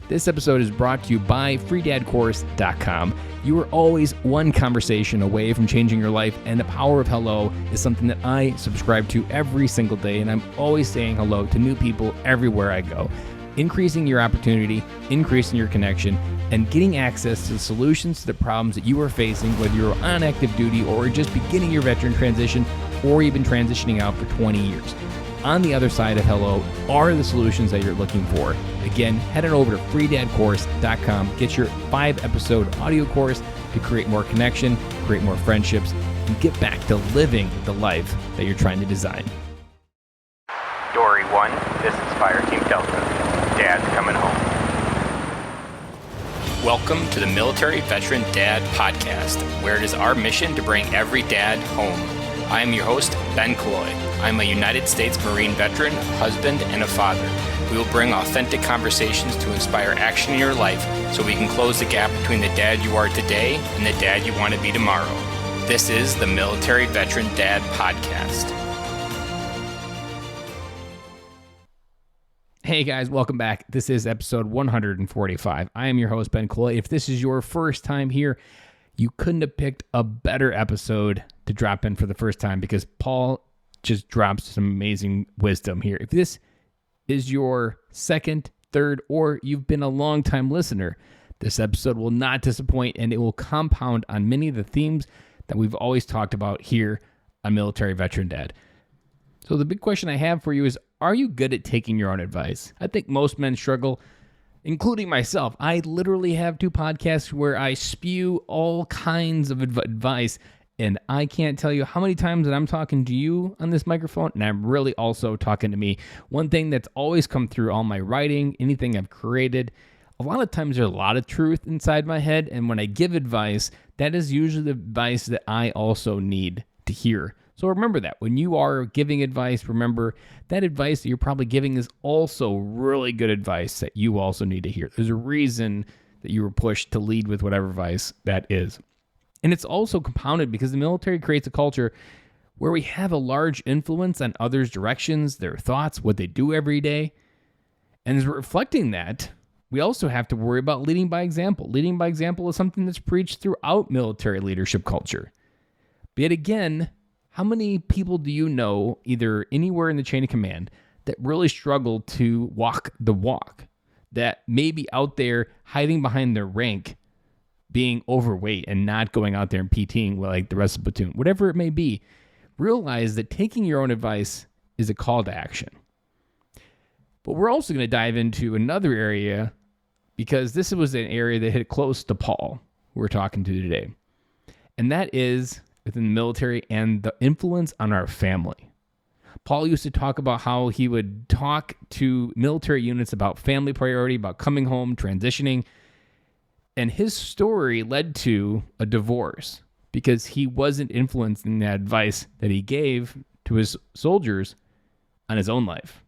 This episode is brought to you by freedadcourse.com. You are always one conversation away from changing your life, and the power of hello is something that I subscribe to every single day, and I'm always saying hello to new people everywhere I go. Increasing your opportunity, increasing your connection, and getting access to solutions to the problems that you are facing, whether you're on active duty or just beginning your veteran transition, or you've been transitioning out for 20 years. On the other side of hello are the solutions that you're looking for. Again, head on over to freedadcourse.com. Get your 5-episode audio course to create more connection, create more friendships, and get back to living the life that you're trying to design. Dory 1, this is Fire Team Delta. Dad's coming home. Welcome to the Military Veteran Dad Podcast, where it is our mission to bring every dad home. I am your host, Ben Killoy. I'm a United States Marine veteran, husband, and a father. We will bring authentic conversations to inspire action in your life so we can close the gap between the dad you are today and the dad you want to be tomorrow. This is the Military Veteran Dad Podcast. Hey guys, welcome back. This is episode 145. I am your host, Ben Killoy. If this is your first time here, you couldn't have picked a better episode to drop in for the first time because Paul just drops some amazing wisdom here. If this is your second, third, or you've been a long-time listener, this episode will not disappoint, and it will compound on many of the themes that we've always talked about here on Military Veteran Dad. So the big question I have for you is, are you good at taking your own advice? I think most men struggle, including myself. I literally have 2 podcasts where I spew all kinds of advice, and I can't tell you how many times that I'm talking to you on this microphone, and I'm really also talking to me. One thing that's always come through all my writing, anything I've created, a lot of times there's a lot of truth inside my head, and when I give advice, that is usually the advice that I also need to hear. So remember that. When you are giving advice, remember that advice that you're probably giving is also really good advice that you also need to hear. There's a reason that you were pushed to lead with whatever advice that is. And it's also compounded because the military creates a culture where we have a large influence on others' directions, their thoughts, what they do every day. And as we're reflecting that, we also have to worry about leading by example. Leading by example is something that's preached throughout military leadership culture. But yet again, how many people do you know, either anywhere in the chain of command, that really struggle to walk the walk? That may be out there hiding behind their rank, being overweight and not going out there and PTing like the rest of the platoon. Whatever it may be, realize that taking your own advice is a call to action. But we're also going to dive into another area because this was an area that hit close to Paul, who we're talking to today. And that is within the military and the influence on our family. Paul used to talk about how he would talk to military units about family priority, about coming home, transitioning, and his story led to a divorce because he wasn't influencing that advice that he gave to his soldiers on his own life.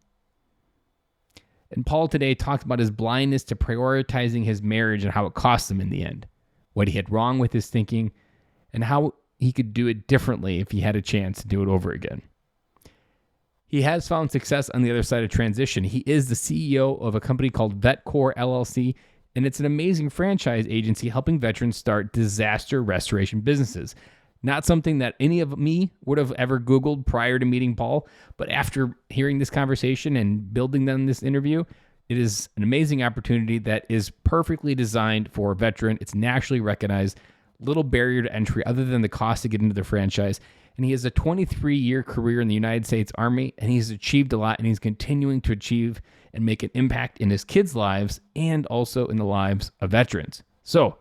And Paul today talked about his blindness to prioritizing his marriage and how it cost him in the end, what he had wrong with his thinking, and how he could do it differently if he had a chance to do it over again. He has found success on the other side of transition. He is the CEO of a company called VetCore LLC, and it's an amazing franchise agency helping veterans start disaster restoration businesses. Not something that any of me would have ever Googled prior to meeting Paul, but after hearing this conversation and building them this interview, it is an amazing opportunity that is perfectly designed for a veteran. It's nationally recognized, little barrier to entry other than the cost to get into the franchise. And he has a 23-year career in the United States Army, and he's achieved a lot, and he's continuing to achieve and make an impact in his kids' lives and also in the lives of veterans. So,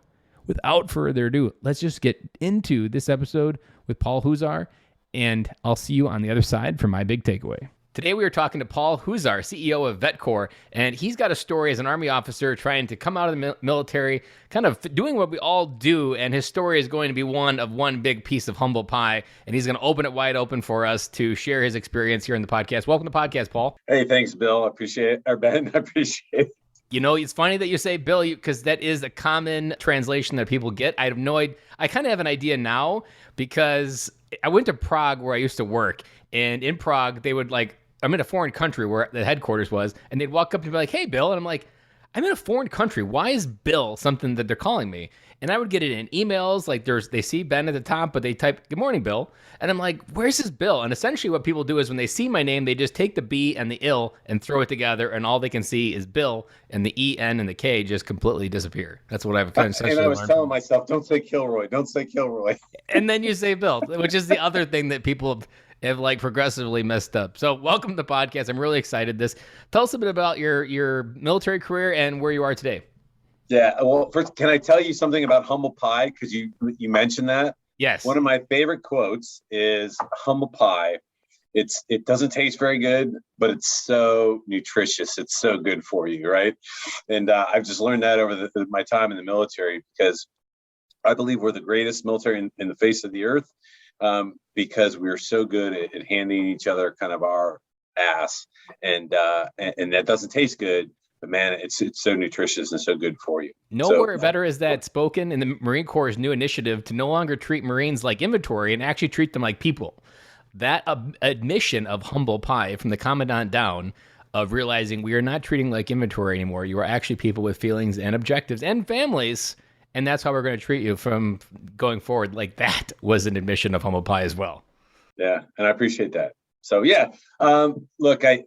without further ado, let's just get into this episode with Paul Huszar, and I'll see you on the other side for my big takeaway. Today we are talking to Paul Huszar, CEO of VetCore, and he's got a story as an Army officer trying to come out of the military, kind of doing what we all do, and his story is going to be one big piece of humble pie, and he's going to open it wide open for us to share his experience here in the podcast. Welcome to the podcast, Paul. Hey, thanks, Bill. I appreciate it. Or Ben, I appreciate it. You know, it's funny that you say Bill, because that is a common translation that people get. I have no idea. I kind of have an idea now because I went to Prague where I used to work, and in Prague, they would I'm in a foreign country where the headquarters was, and they'd walk up to me like, "Hey, Bill," and I'm like, I'm in a foreign country. Why is Bill something that they're calling me? And I would get it in emails. Like they see Ben at the top, but they type, "Good morning, Bill." And I'm like, where's this Bill? And essentially what people do is when they see my name, they just take the B and the ill and throw it together. And all they can see is Bill, and the E, N, and the K just completely disappear. That's what I've kind of And I was telling myself, don't say Kilroy. Don't say Kilroy. And then you say Bill, which is the other thing that people have like progressively messed up. So welcome to the podcast. I'm really excited. Tell us a bit about your military career and where you are today. Yeah. Well, first, can I tell you something about humble pie? Because you mentioned that. Yes. One of my favorite quotes is humble pie. It doesn't taste very good, but it's so nutritious. It's so good for you, right? And I've just learned that over my time in the military, because I believe we're the greatest military in the face of the earth, because we're so good at handing each other kind of our ass, and that doesn't taste good. But man, it's so nutritious and so good for you. Nowhere better is that spoken in the Marine Corps' new initiative to no longer treat Marines like inventory and actually treat them like people. That admission of humble pie from the commandant down, of realizing we are not treating like inventory anymore. You are actually people with feelings and objectives and families, and that's how we're going to treat you from going forward. Like, that was an admission of humble pie as well. Yeah, and I appreciate that. So yeah, look, I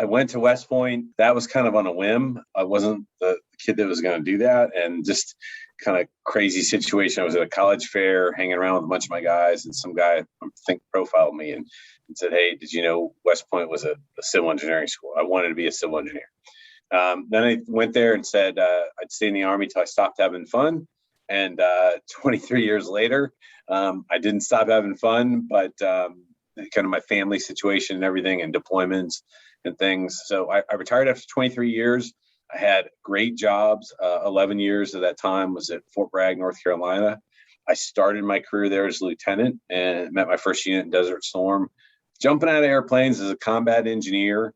went to West Point. That was kind of on a whim. I wasn't the kid that was going to do that, and just kind of crazy situation. I was at a college fair hanging around with a bunch of my guys, and some guy, I think, profiled me and said, "Hey, did you know West Point was a civil engineering school?" I wanted to be a civil engineer. Then I went there and said I'd stay in the Army till I stopped having fun. And 23 years later, I didn't stop having fun, but kind of my family situation and everything, and deployments and things. So I retired after 23 years. I had great jobs. 11 years of that time was at Fort Bragg, North Carolina. I started my career there as a lieutenant and met my first unit in Desert Storm, jumping out of airplanes as a combat engineer,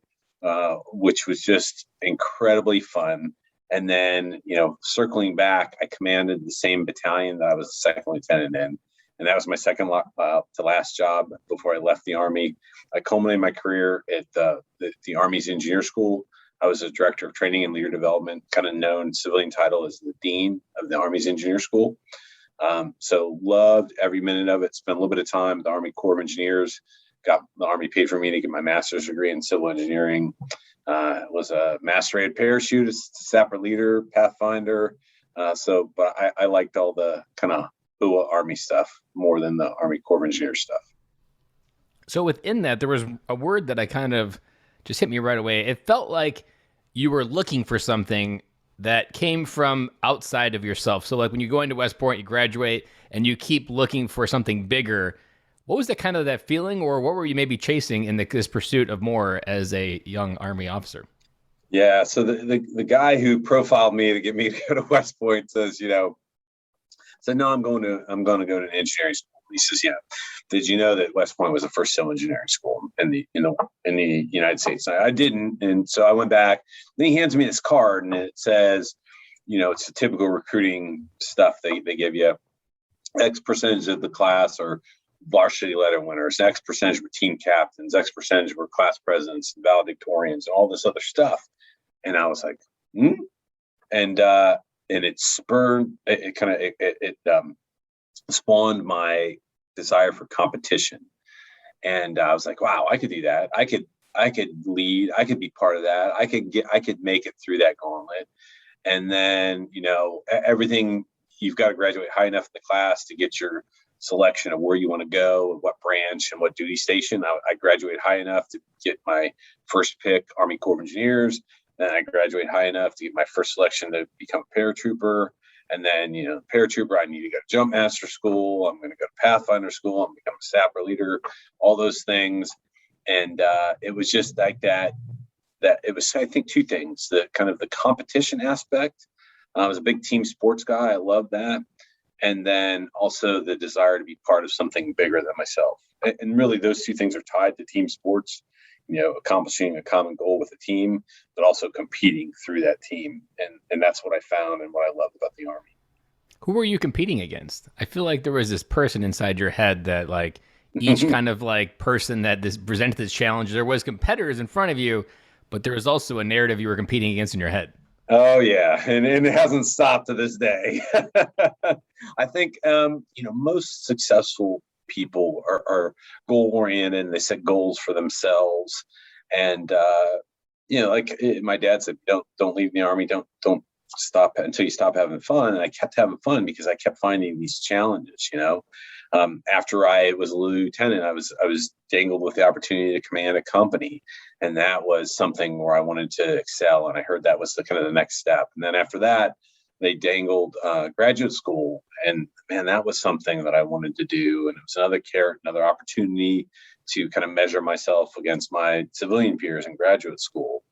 which was just incredibly fun. And then, circling back, I commanded the same battalion that I was a second lieutenant in. And that was my second to last job before I left the Army. I culminated my career at the Army's Engineer School. I was a director of training and leader development, kind of known civilian title as the Dean of the Army's Engineer School. So loved every minute of it. Spent a little bit of time at the Army Corps of Engineers. Got the Army paid for me to get my master's degree in civil engineering. Was a master rated parachutist, sapper leader, pathfinder. But I liked all the kind of Army stuff more than the Army Corps of Engineers stuff. So within that, there was a word that I kind of just hit me right away. It felt like you were looking for something that came from outside of yourself. So like when you go into West Point, you graduate and you keep looking for something bigger. What was that feeling, or what were you maybe chasing in this pursuit of more as a young Army officer? Yeah. So the guy who profiled me to get me to go to West Point says, said, no, I'm going to go to an engineering school. He says, did you know that West Point was the first civil engineering school in the United States? I didn't. And so I went back. Then he hands me this card, and it says, it's a typical recruiting stuff. They give you X percentage of the class or varsity letter winners, X percentage were team captains, X percentage were class presidents, valedictorians, and all this other stuff. And I was like, And it spurred, it spawned my desire for competition. And I was like, wow, I could do that. I could lead. I could be part of that. I could make it through that gauntlet. And then, everything, you've got to graduate high enough in the class to get your selection of where you want to go, what branch and what duty station. I graduated high enough to get my first pick, Army Corps of Engineers. Then I graduated high enough to get my first selection to become a paratrooper. And then, paratrooper, I need to go to jump master school. I'm going to go to Pathfinder school. I'm going to become a sapper leader, all those things. And it was just like that it was, I think, two things, the kind of the competition aspect. I was a big team sports guy. I love that. And then also the desire to be part of something bigger than myself. And really those two things are tied to team sports, accomplishing a common goal with a team, but also competing through that team. And that's what I found and what I loved about the Army. Who were you competing against? I feel like there was this person inside your head that like each kind of like person that presented this challenge, there was competitors in front of you, but there was also a narrative you were competing against in your head. Oh yeah, and it hasn't stopped to this day. I think most successful people are goal oriented and they set goals for themselves. And my dad said, don't leave the Army, don't stop until you stop having fun. And I kept having fun because I kept finding these challenges. After I was a lieutenant, I was dangled with the opportunity to command a company, and that was something where I wanted to excel. And I heard that was the kind of the next step. And then after that, they dangled graduate school, and man, that was something that I wanted to do. And it was another carrot, another opportunity to kind of measure myself against my civilian peers in graduate school.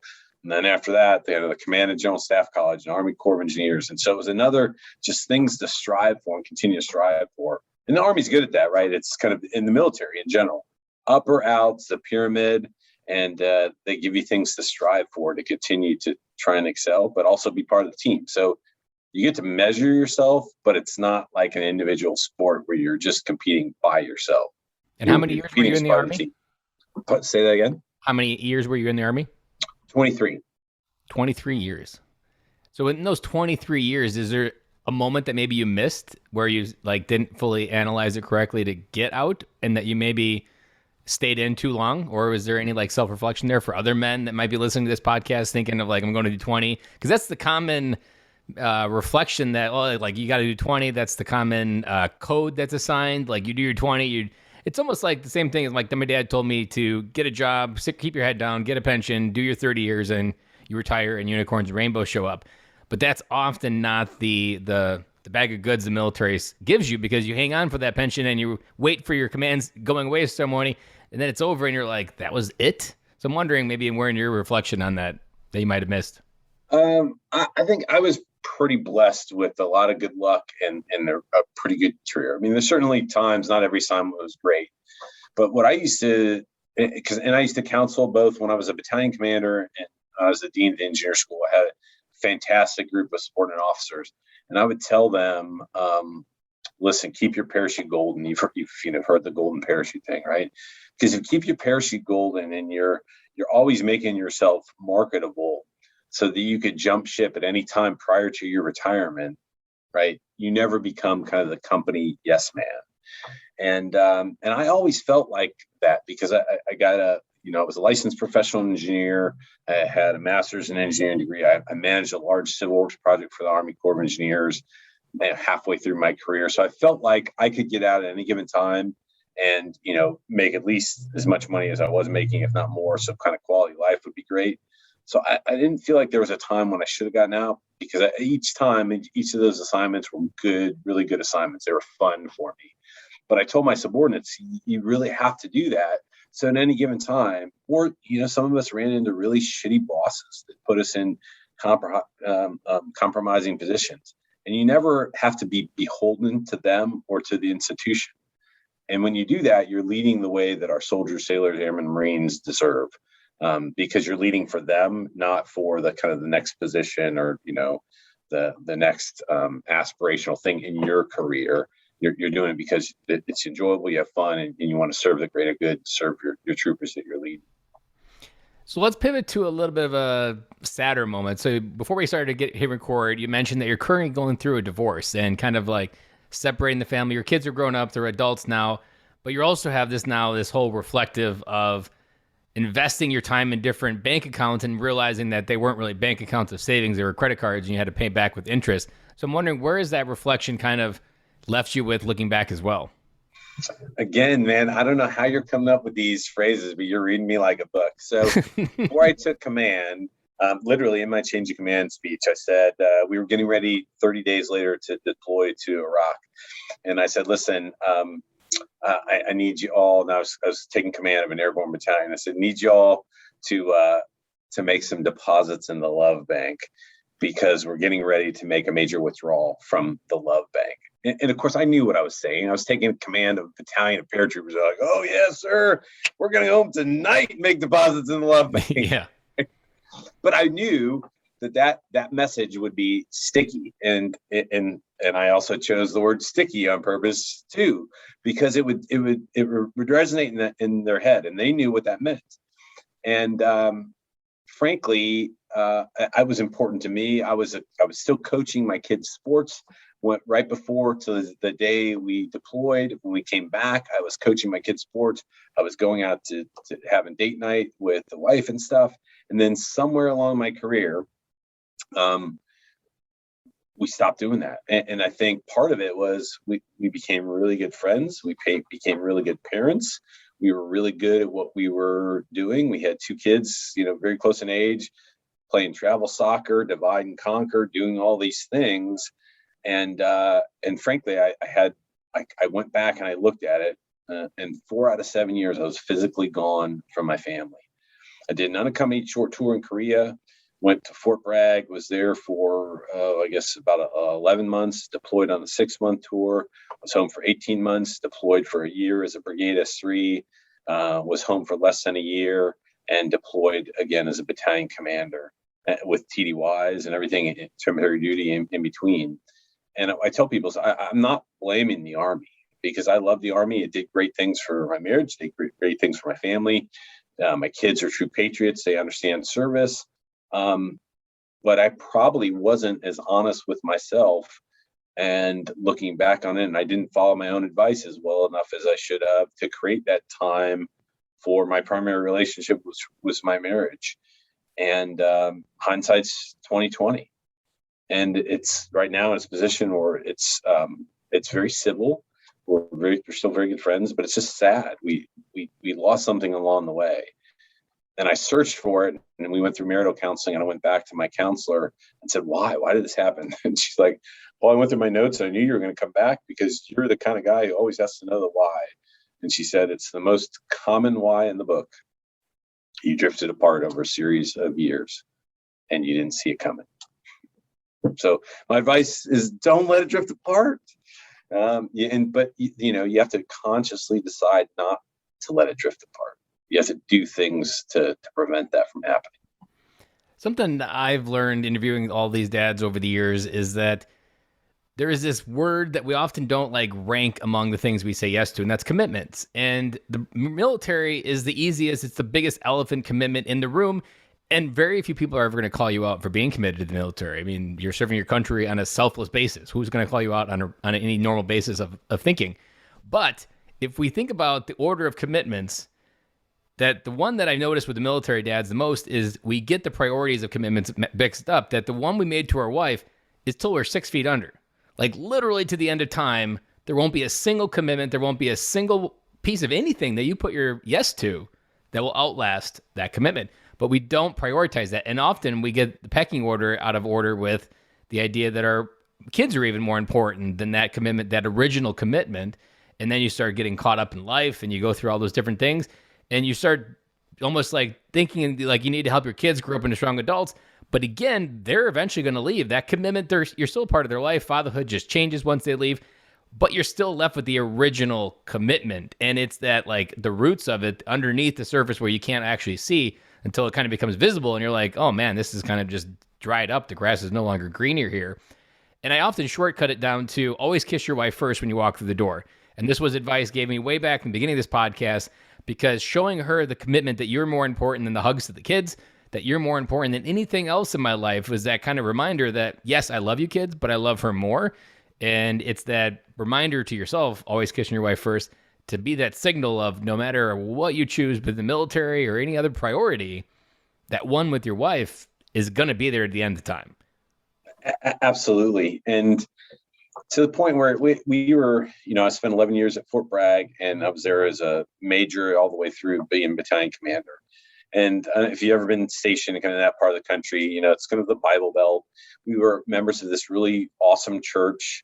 And then after that, they had the Command and General Staff College and Army Corps of Engineers. And so it was another just things to strive for and continue to strive for. And the Army's good at that, right? It's kind of in the military in general, up or out, the pyramid, and they give you things to strive for to continue to try and excel, but also be part of the team. So you get to measure yourself, but it's not like an individual sport where you're just competing by yourself. And how many years were you in the Army? Say that again. How many years were you in the Army? 23. 23 years. So in those 23 years, is there a moment that maybe you missed where you didn't fully analyze it correctly to get out, and that you maybe stayed in too long? Or was there any self-reflection there for other men that might be listening to this podcast thinking of I'm going to do 20? Because that's the common reflection that, you got to do 20. That's the common code that's assigned. You do your 20, it's almost like the same thing as my dad told me to get a job, keep your head down, get a pension, do your 30 years, and you retire and unicorns and rainbows show up. But that's often not the bag of goods the military gives you, because you hang on for that pension and you wait for your command's going away ceremony, and then it's over and you're like, that was it? So I'm wondering maybe where in your reflection on that you might have missed. I think I was pretty blessed with a lot of good luck and a pretty good career. I mean, there's certainly times, not every assignment was great, but what I used to, I used to counsel both when I was a battalion commander and I was the dean of the engineer school. I had a fantastic group of subordinate officers, and I would tell them, listen, keep your parachute golden. You've heard the golden parachute thing, right? Because if you keep your parachute golden and you're always making yourself marketable, so that you could jump ship at any time prior to your retirement, right? You never become kind of the company yes man. And I always felt like that because I got I was a licensed professional engineer. I had a master's in engineering degree. I managed a large civil works project for the Army Corps of Engineers halfway through my career. So I felt like I could get out at any given time and, make at least as much money as I was making, if not more. So kind of quality of life would be great. So I didn't feel like there was a time when I should have gotten out, because each of those assignments were good, really good assignments. They were fun for me. But I told my subordinates, you really have to do that. So at any given time, or, some of us ran into really shitty bosses that put us in compromising positions. And you never have to be beholden to them or to the institution. And when you do that, you're leading the way that our soldiers, sailors, airmen, Marines deserve. Because you're leading for them, not for the kind of the next position or, the next aspirational thing in your career. You're doing it because it's enjoyable, you have fun, and you want to serve the greater good, serve your troopers that you're leading. So let's pivot to a little bit of a sadder moment. So before we started to hit record, you mentioned that you're currently going through a divorce and kind of separating the family. Your kids are grown up, they're adults now, but you also have this whole reflective of investing your time in different bank accounts and realizing that they weren't really bank accounts of savings, they were credit cards and you had to pay back with interest. So I'm wondering, where is that reflection kind of left you with looking back as well? Again, man, I don't know how you're coming up with these phrases, but you're reading me like a book. So before I took command, literally in my change of command speech, I said, we were getting ready 30 days later to deploy to Iraq. And I said, listen, I need you all. And I was taking command of an airborne battalion. I said, need you all to make some deposits in the Love Bank, because we're getting ready to make a major withdrawal from the Love Bank. And of course, I knew what I was saying. I was taking command of a battalion of paratroopers. They're like, oh, yes, sir. We're going to go home tonight and make deposits in the Love Bank. Yeah. But I knew that message would be sticky. And I also chose the word sticky on purpose, too, because it would resonate in their head. And they knew what that meant. And frankly, I was important to me. I was still coaching my kids' sports. Went right before to the day we deployed. When we came back, I was coaching my kids' sports. I was going out to having date night with the wife and stuff. And then somewhere along my career, we stopped doing that. And I think part of it was we became really good friends. We became really good parents. We were really good at what we were doing. We had 2 kids, very close in age, playing travel soccer, divide and conquer, doing all these things. And frankly, I went back and I looked at it, and 4 out of 7 years, I was physically gone from my family. I did an unaccompanied short tour in Korea, went to Fort Bragg, was there for, I guess about 11 months, deployed on a 6-month tour, was home for 18 months, deployed for a year as a Brigade S3, was home for less than a year, and deployed again as a battalion commander with TDYs and everything, military duty in between. And I tell people, I'm not blaming the Army, because I love the Army. It did great things for my marriage, did great things for my family. My kids are true patriots. They understand service. But I probably wasn't as honest with myself. And looking back on it, and I didn't follow my own advice as well enough as I should have to create that time for my primary relationship was my marriage. And hindsight's 2020. And it's right now in its position where it's very civil. We're still very good friends, but it's just sad. We lost something along the way. And I searched for it, and we went through marital counseling, and I went back to my counselor and said, why did this happen? And she's like, well, I went through my notes, and I knew you were going to come back because you're the kind of guy who always has to know the why. And she said, it's the most common why in the book. You drifted apart over a series of years and you didn't see it coming. So my advice is don't let it drift apart. But you have to consciously decide not to let it drift apart. You have to do things to prevent that from happening. Something I've learned interviewing all these dads over the years is that there is this word that we often don't rank among the things we say yes to, and that's commitments. And the military is the easiest. It's the biggest elephant commitment in the room. And very few people are ever going to call you out for being committed to the military. I mean, you're serving your country on a selfless basis. Who's going to call you out on any normal basis of thinking? But if we think about the order of commitments, that the one that I noticed with the military dads the most is we get the priorities of commitments mixed up, that the one we made to our wife is till we're 6 feet under. Literally to the end of time, there won't be a single commitment. There won't be a single piece of anything that you put your yes to that will outlast that commitment. But we don't prioritize that. And often we get the pecking order out of order with the idea that our kids are even more important than that commitment, that original commitment. And then you start getting caught up in life and you go through all those different things. And you start almost thinking you need to help your kids grow up into strong adults. But again, they're eventually going to leave. That commitment, you're still part of their life. Fatherhood just changes once they leave. But you're still left with the original commitment. And it's that the roots of it underneath the surface where you can't actually see until it kind of becomes visible. And you're like, oh man, this is kind of just dried up. The grass is no longer greener here. And I often shortcut it down to always kiss your wife first when you walk through the door. And this was advice gave me way back in the beginning of this podcast, because showing her the commitment that you're more important than the hugs to the kids, that you're more important than anything else in my life, was that kind of reminder that, yes, I love you kids, but I love her more. And it's that reminder to yourself, always kissing your wife first, to be that signal of no matter what you choose, but the military or any other priority, that one with your wife is going to be there at the end of the time. Absolutely. And to the point where we were, I spent 11 years at Fort Bragg, and I was there as a major all the way through being battalion commander. And if you've ever been stationed in kind of that part of the country, it's kind of the Bible Belt. We were members of this really awesome church.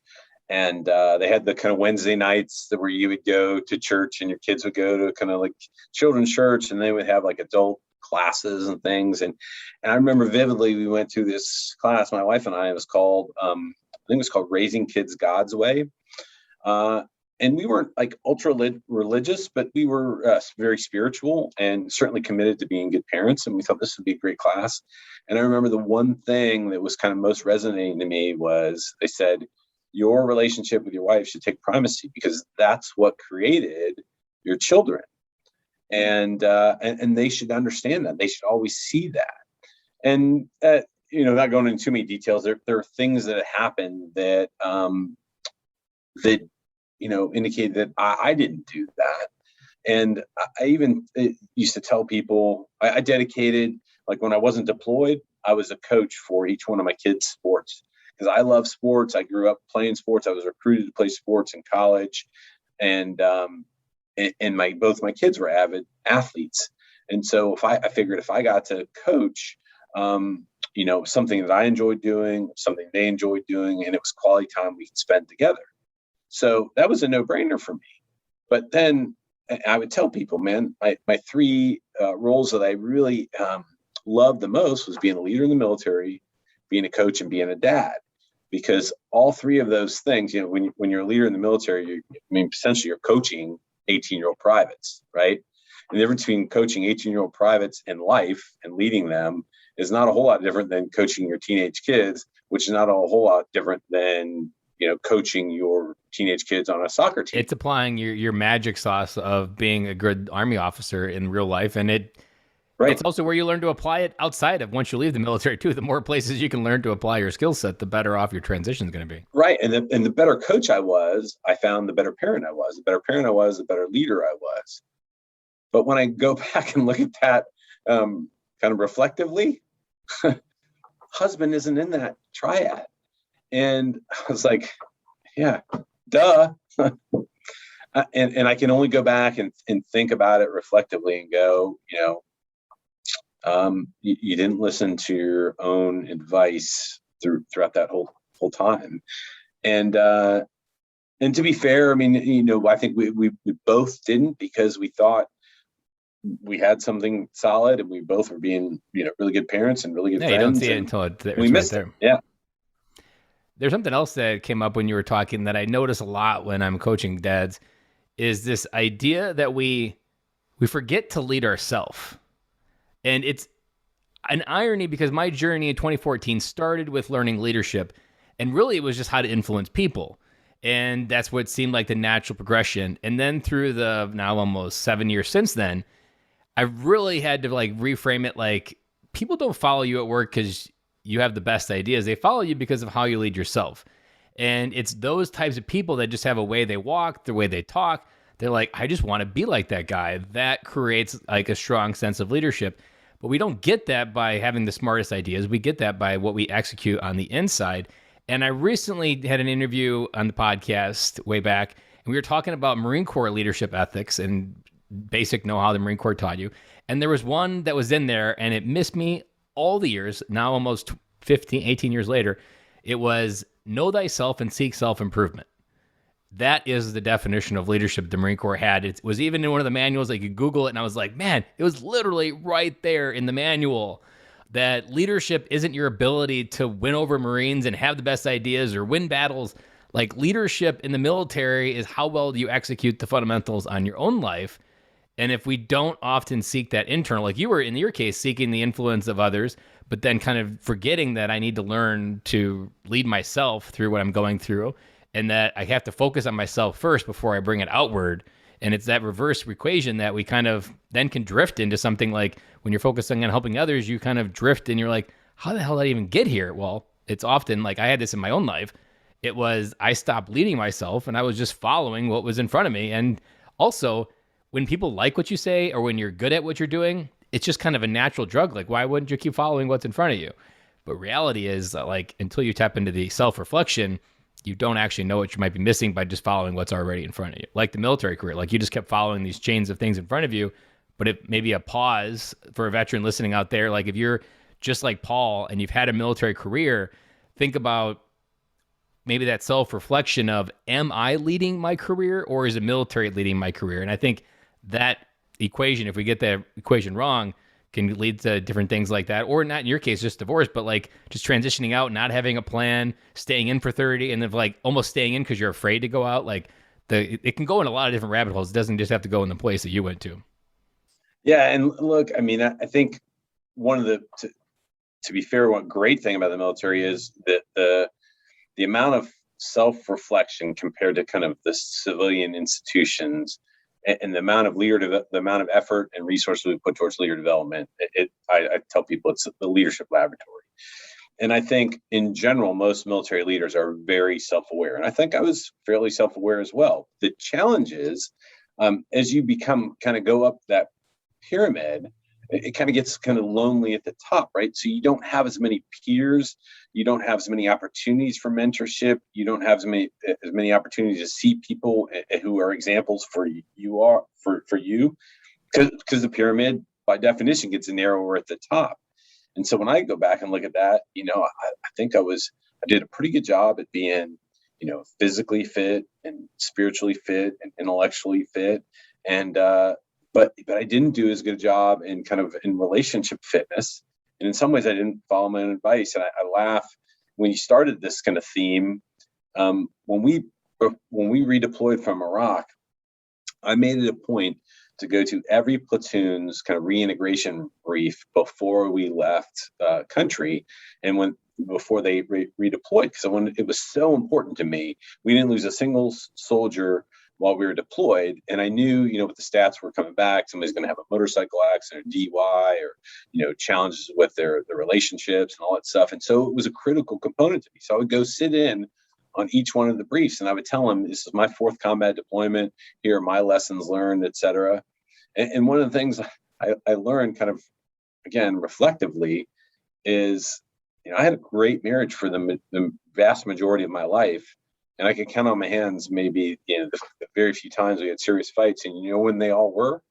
And they had the kind of Wednesday nights where you would go to church and your kids would go to kind of children's church, and they would have adult classes and things. And I remember vividly, we went to this class, my wife and I, it was called, I think it was called Raising Kids God's Way. And we weren't ultra religious, but we were very spiritual and certainly committed to being good parents. And we thought this would be a great class. And I remember the one thing that was kind of most resonating to me was they said, your relationship with your wife should take primacy because that's what created your children. And they should understand that. They should always see that. And not going into too many details, there are things that happen that indicate that I didn't do that. And I even used to tell people I dedicated, like when I wasn't deployed, I was a coach for each one of my kids' sports because I love sports. I grew up playing sports. I was recruited to play sports in college, and both my kids were avid athletes. And so I figured if I got to coach, something that I enjoyed doing, something they enjoyed doing, and it was quality time we could spend together. So that was a no-brainer for me. But then I would tell people, man, my three roles that I really loved the most was being a leader in the military, being a coach, and being a dad. Because all three of those things, when you're a leader in the military, essentially you're coaching 18-year-old privates, right? And the difference between coaching 18-year-old privates in life and leading them is not a whole lot different than coaching your teenage kids, which is not a whole lot different than coaching your teenage kids on a soccer team. It's applying your magic sauce of being a good Army officer in real life. And it's also where you learn to apply it outside of once you leave the military too. The more places you can learn to apply your skill set, the better off your transition is going to be. Right. And the better coach I was, I found the better parent I was. The better parent I was, the better leader I was. But when I go back and look at that kind of reflectively, husband isn't in that triad. And I was like, yeah, duh. and I can only go back and think about it reflectively and go, you didn't listen to your own advice throughout that whole time. And to be fair, I think we both didn't, because we thought we had something solid and we both were being, really good parents and really good friends. You don't see it until it's we missed right it. Yeah. There's something else that came up when you were talking that I notice a lot when I'm coaching dads, is this idea that we forget to lead ourselves. And it's an irony because my journey in 2014 started with learning leadership, and really it was just how to influence people. And that's what seemed like the natural progression. And then through the now almost 7 years since then, I really had to reframe it like people don't follow you at work because you have the best ideas. They follow you because of how you lead yourself. And it's those types of people that just have a way they walk, the way they talk. They're like, I just want to be like that guy. That creates a strong sense of leadership. But we don't get that by having the smartest ideas. We get that by what we execute on the inside. And I recently had an interview on the podcast way back, and we were talking about Marine Corps leadership ethics and basic know-how the Marine Corps taught you. And there was one that was in there, and it missed me all the years, now almost 15, 18 years later. It was know thyself and seek self-improvement. That is the definition of leadership the Marine Corps had. It was even in one of the manuals. You could Google it, and I was like, man, it was literally right there in the manual. That leadership isn't your ability to win over Marines and have the best ideas or win battles. Like, leadership in the military is how well do you execute the fundamentals on your own life. And if we don't often seek that internal, like you were in your case, seeking the influence of others, but then kind of forgetting that I need to learn to lead myself through what I'm going through, and that I have to focus on myself first before I bring it outward. And it's that reverse equation that we kind of then can drift into something like when you're focusing on helping others, you kind of drift and you're like, how the hell did I even get here? Well, it's often like I had this in my own life. It was I stopped leading myself and I was just following what was in front of me. And also, when people like what you say or when you're good at what you're doing, it's just kind of a natural drug. Like, why wouldn't you keep following what's in front of you? But reality is that, until you tap into the self-reflection, you don't actually know what you might be missing by just following what's already in front of you. Like the military career, you just kept following these chains of things in front of you, but it may be a pause for a veteran listening out there. If you're just like Paul and you've had a military career, think about maybe that self-reflection of, am I leading my career or is the military leading my career? And I think that equation, if we get that equation wrong, can lead to different things like that. Or not in your case, just divorce, but just transitioning out, not having a plan, staying in for 30, and then almost staying in because you're afraid to go out. It can go in a lot of different rabbit holes. It doesn't just have to go in the place that you went to. Yeah. And look, I think one of to be fair, one great thing about the military is that the amount of self-reflection compared to kind of the civilian institutions and the amount of the amount of effort and resources we put towards leader development, I tell people it's the leadership laboratory. And I think in general, most military leaders are very self-aware. And I think I was fairly self-aware as well. The challenge is, as you kind of go up that pyramid, it kind of gets kind of lonely at the top, right? So you don't have as many peers, you don't have as many opportunities for mentorship, you don't have as many opportunities to see people who are examples for you, because the pyramid by definition gets narrower at the top. And so when I go back and look at that, I think I did a pretty good job at being, physically fit and spiritually fit and intellectually fit, and but I didn't do as good a job in relationship fitness. And in some ways I didn't follow my own advice. And I laugh when you started this kind of theme. When we redeployed from Iraq, I made it a point to go to every platoon's kind of reintegration brief before we left country and before they redeployed, because it was so important to me. We didn't lose a single soldier while we were deployed. And I knew, with the stats were coming back, somebody's going to have a motorcycle accident or DUI or, challenges with their relationships and all that stuff. And so it was a critical component to me. So I would go sit in on each one of the briefs and I would tell them, this is my 4th combat deployment. Here are my lessons learned, et cetera. And one of the things I learned kind of, again, reflectively is, I had a great marriage for the vast majority of my life. And I could count on my hands, maybe, the very few times we had serious fights. And when they all were?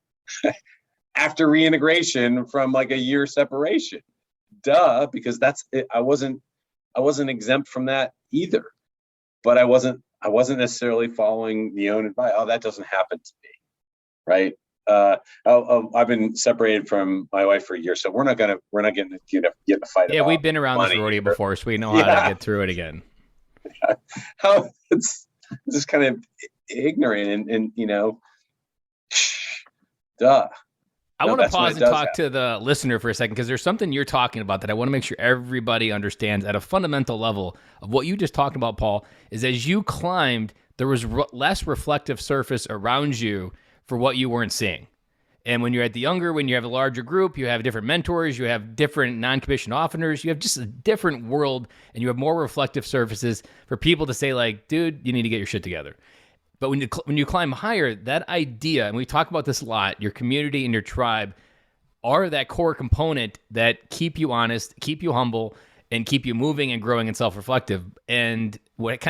After reintegration from like a year separation. Duh, because that's it. I wasn't exempt from that either. But I wasn't necessarily following the own advice. Oh, that doesn't happen to me. Right. I've been separated from my wife for a year, so we're not getting to fight. Yeah, we've been around this rodeo before, so we know how to get through it again. How it's just kind of ignorant and duh. I want to pause and talk to the listener for a second, because there's something you're talking about that I want to make sure everybody understands at a fundamental level of what you just talked about, Paul, is as you climbed, there was less reflective surface around you for what you weren't seeing. And when you have a larger group, you have different mentors, you have different non-commissioned officers, you have just a different world, and you have more reflective surfaces for people to say like, dude, you need to get your shit together. But when you climb higher, that idea, and we talk about this a lot, your community and your tribe are that core component that keep you honest, keep you humble, and keep you moving and growing and self-reflective. And what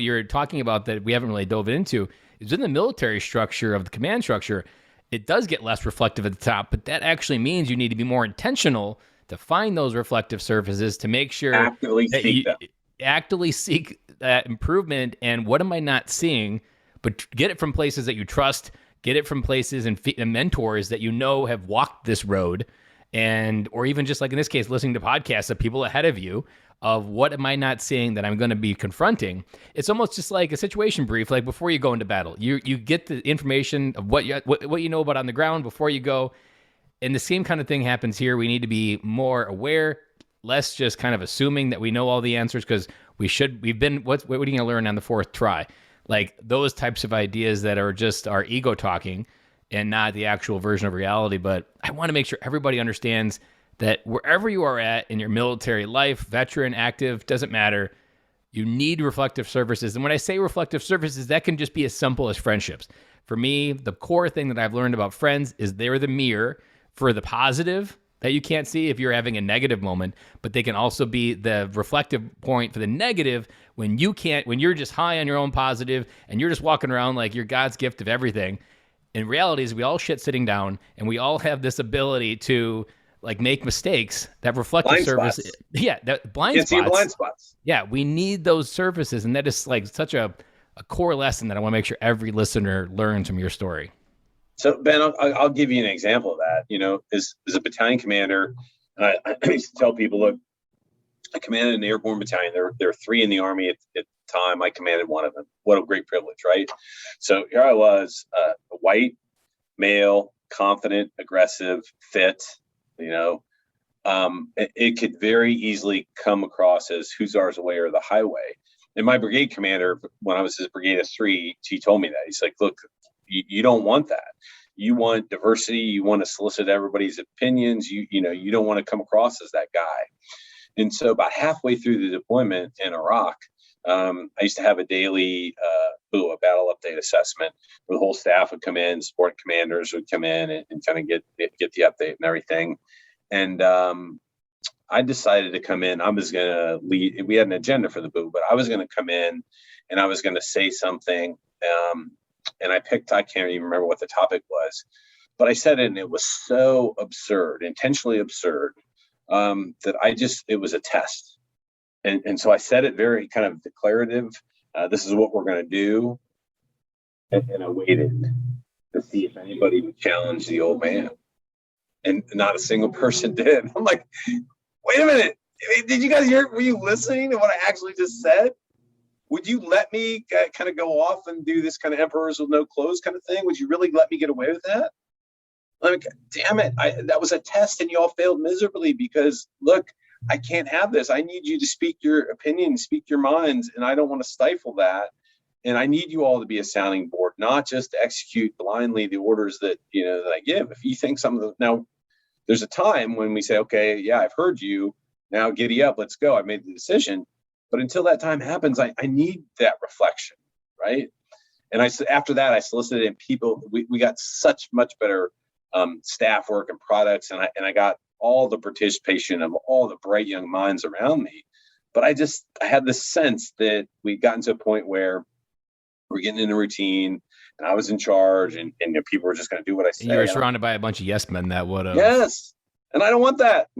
you're talking about that we haven't really dove into is in the military structure of the command structure, it does get less reflective at the top, but that actually means you need to be more intentional to find those reflective surfaces to make sure actively seek that improvement. And what am I not seeing? But get it from places that you trust, get it from places and mentors that have walked this road, or even just like in this case, listening to podcasts of people ahead of you, of what am I not seeing that I'm going to be confronting. It's almost just like a situation brief, like before you go into battle. You get the information of what you know about on the ground before you go. And the same kind of thing happens here. We need to be more aware, less just kind of assuming that we know all the answers, because what are you going to learn on the 4th try? Like those types of ideas that are just our ego talking and not the actual version of reality. But I want to make sure everybody understands that wherever you are at in your military life, veteran, active, doesn't matter, you need reflective surfaces. And when I say reflective surfaces, that can just be as simple as friendships. For me, the core thing that I've learned about friends is they're the mirror for the positive that you can't see if you're having a negative moment, but they can also be the reflective point for the negative when you're just high on your own positive and you're just walking around like you're God's gift of everything. In reality is we all shit sitting down, and we all have this ability to like make mistakes. That reflective surface. Yeah. That blind spots. Yeah. We need those surfaces. And that is like such a core lesson that I want to make sure every listener learns from your story. So Ben, I'll give you an example of that. As a battalion commander, I used to tell people, look, I commanded an airborne battalion. There were 3 in the Army at the time. I commanded one of them. What a great privilege, right? So here I was, a white, male, confident, aggressive, fit. It could very easily come across as Huszar's way or the highway. And my brigade commander, when I was his brigade of 3, he told me that. He's like, look, You don't want that. You want diversity. You want to solicit everybody's opinions. You don't want to come across as that guy. And so about halfway through the deployment in Iraq, I used to have a daily a battle update assessment where the whole staff would come in, support commanders would come in and kind of get the update and everything. And I decided to come in. I was going to lead. We had an agenda for the boo, but I was going to come in and I was going to say something. And I can't even remember what the topic was, but I said it and it was so absurd, intentionally absurd, that it was a test. And so I said it very kind of declarative. This is what we're going to do. And I waited to see if anybody would challenge the old man. And not a single person did. I'm like, wait a minute. Did you guys hear? Were you listening to what I actually just said? Would you let me kind of go off and do this kind of emperors with no clothes kind of thing? Would you really let me get away with that? Like, damn it. That was a test and you all failed miserably because, look, I can't have this. I need you to speak your opinion, speak your minds, and I don't want to stifle that. And I need you all to be a sounding board, not just to execute blindly the orders that I give. If you think now, there's a time when we say, okay, yeah, I've heard you. Now giddy up, let's go. I made the decision. But until that time happens, I need that reflection, right? And after that, I solicited in people. We got such much better staff work and products, and I got all the participation of all the bright young minds around me. But I had this sense that we'd gotten to a point where we're getting in a routine, and I was in charge, and people were just going to do what I said. You were surrounded by a bunch of yes men that would have. Yes, and I don't want that.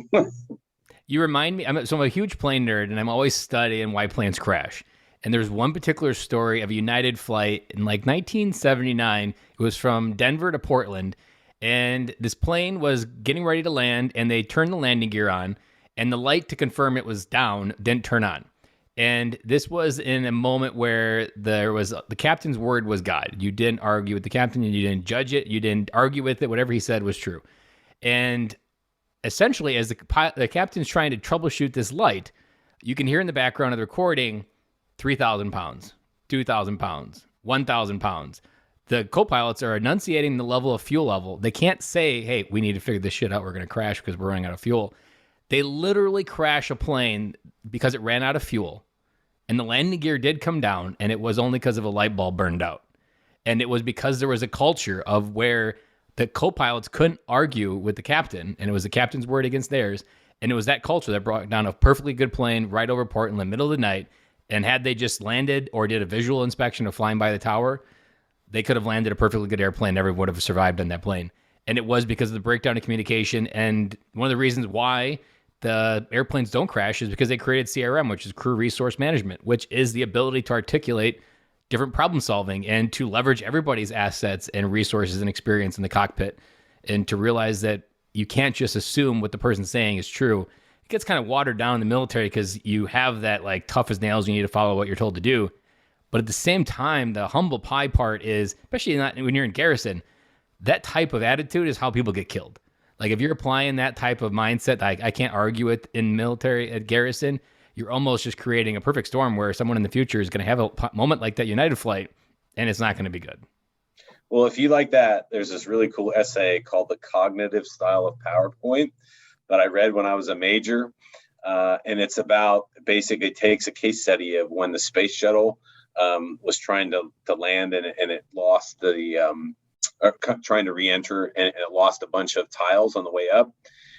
You remind me, I'm a huge plane nerd, and I'm always studying why planes crash. And there's one particular story of a United flight in like 1979. It was from Denver to Portland, and this plane was getting ready to land, and they turned the landing gear on, and the light to confirm it was down didn't turn on. And this was in a moment where the captain's word was God. You didn't argue with the captain, and you didn't judge it. You didn't argue with it. Whatever he said was true. And essentially, as the captain's trying to troubleshoot this light, you can hear in the background of the recording, 3,000 pounds, 2,000 pounds, 1,000 pounds. The co-pilots are enunciating the level of fuel level. They can't say, hey, we need to figure this shit out. We're going to crash because we're running out of fuel. They literally crash a plane because it ran out of fuel. And the landing gear did come down, and it was only because of a light bulb burned out. And it was because there was a culture of where the co-pilots couldn't argue with the captain, and it was the captain's word against theirs. And it was that culture that brought down a perfectly good plane right over Portland in the middle of the night. And had they just landed or did a visual inspection of flying by the tower, they could have landed a perfectly good airplane. Everyone would have survived on that plane. And it was because of the breakdown of communication. And one of the reasons why the airplanes don't crash is because they created CRM, which is crew resource management, which is the ability to articulate different problem solving and to leverage everybody's assets and resources and experience in the cockpit, and to realize that you can't just assume what the person's saying is true. It gets kind of watered down in the military because you have that like tough as nails, you need to follow what you're told to do. But at the same time, the humble pie part is, especially not when you're in garrison, that type of attitude is how people get killed. Like if you're applying that type of mindset, I can't argue it in military at garrison, you're almost just creating a perfect storm where someone in the future is going to have a moment like that United flight, and it's not going to be good. Well, if you like that, there's this really cool essay called The Cognitive Style of PowerPoint that I read when I was a major. And it's about, basically takes a case study of when the space shuttle was trying to land and it lost trying to re-enter, and it lost a bunch of tiles on the way up.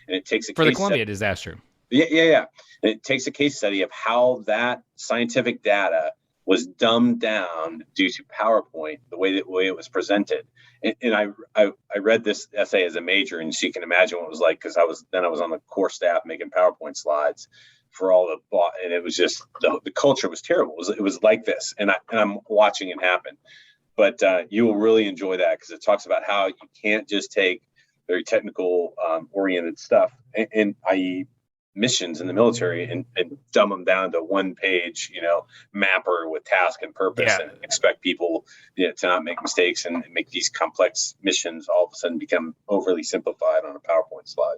And it takes for the Columbia disaster. Yeah. And it takes a case study of how that scientific data was dumbed down due to PowerPoint, the way it was presented. And I read this essay as a major, and so you can imagine what it was like, because I was on the core staff making PowerPoint slides for all and it was just the culture was terrible. It was like this, and I'm watching it happen. But you will really enjoy that, because it talks about how you can't just take very technical oriented stuff, and i.e. missions in the military, and dumb them down to one page, mapper with task and purpose, and expect people to not make mistakes and make these complex missions all of a sudden become overly simplified on a PowerPoint slide.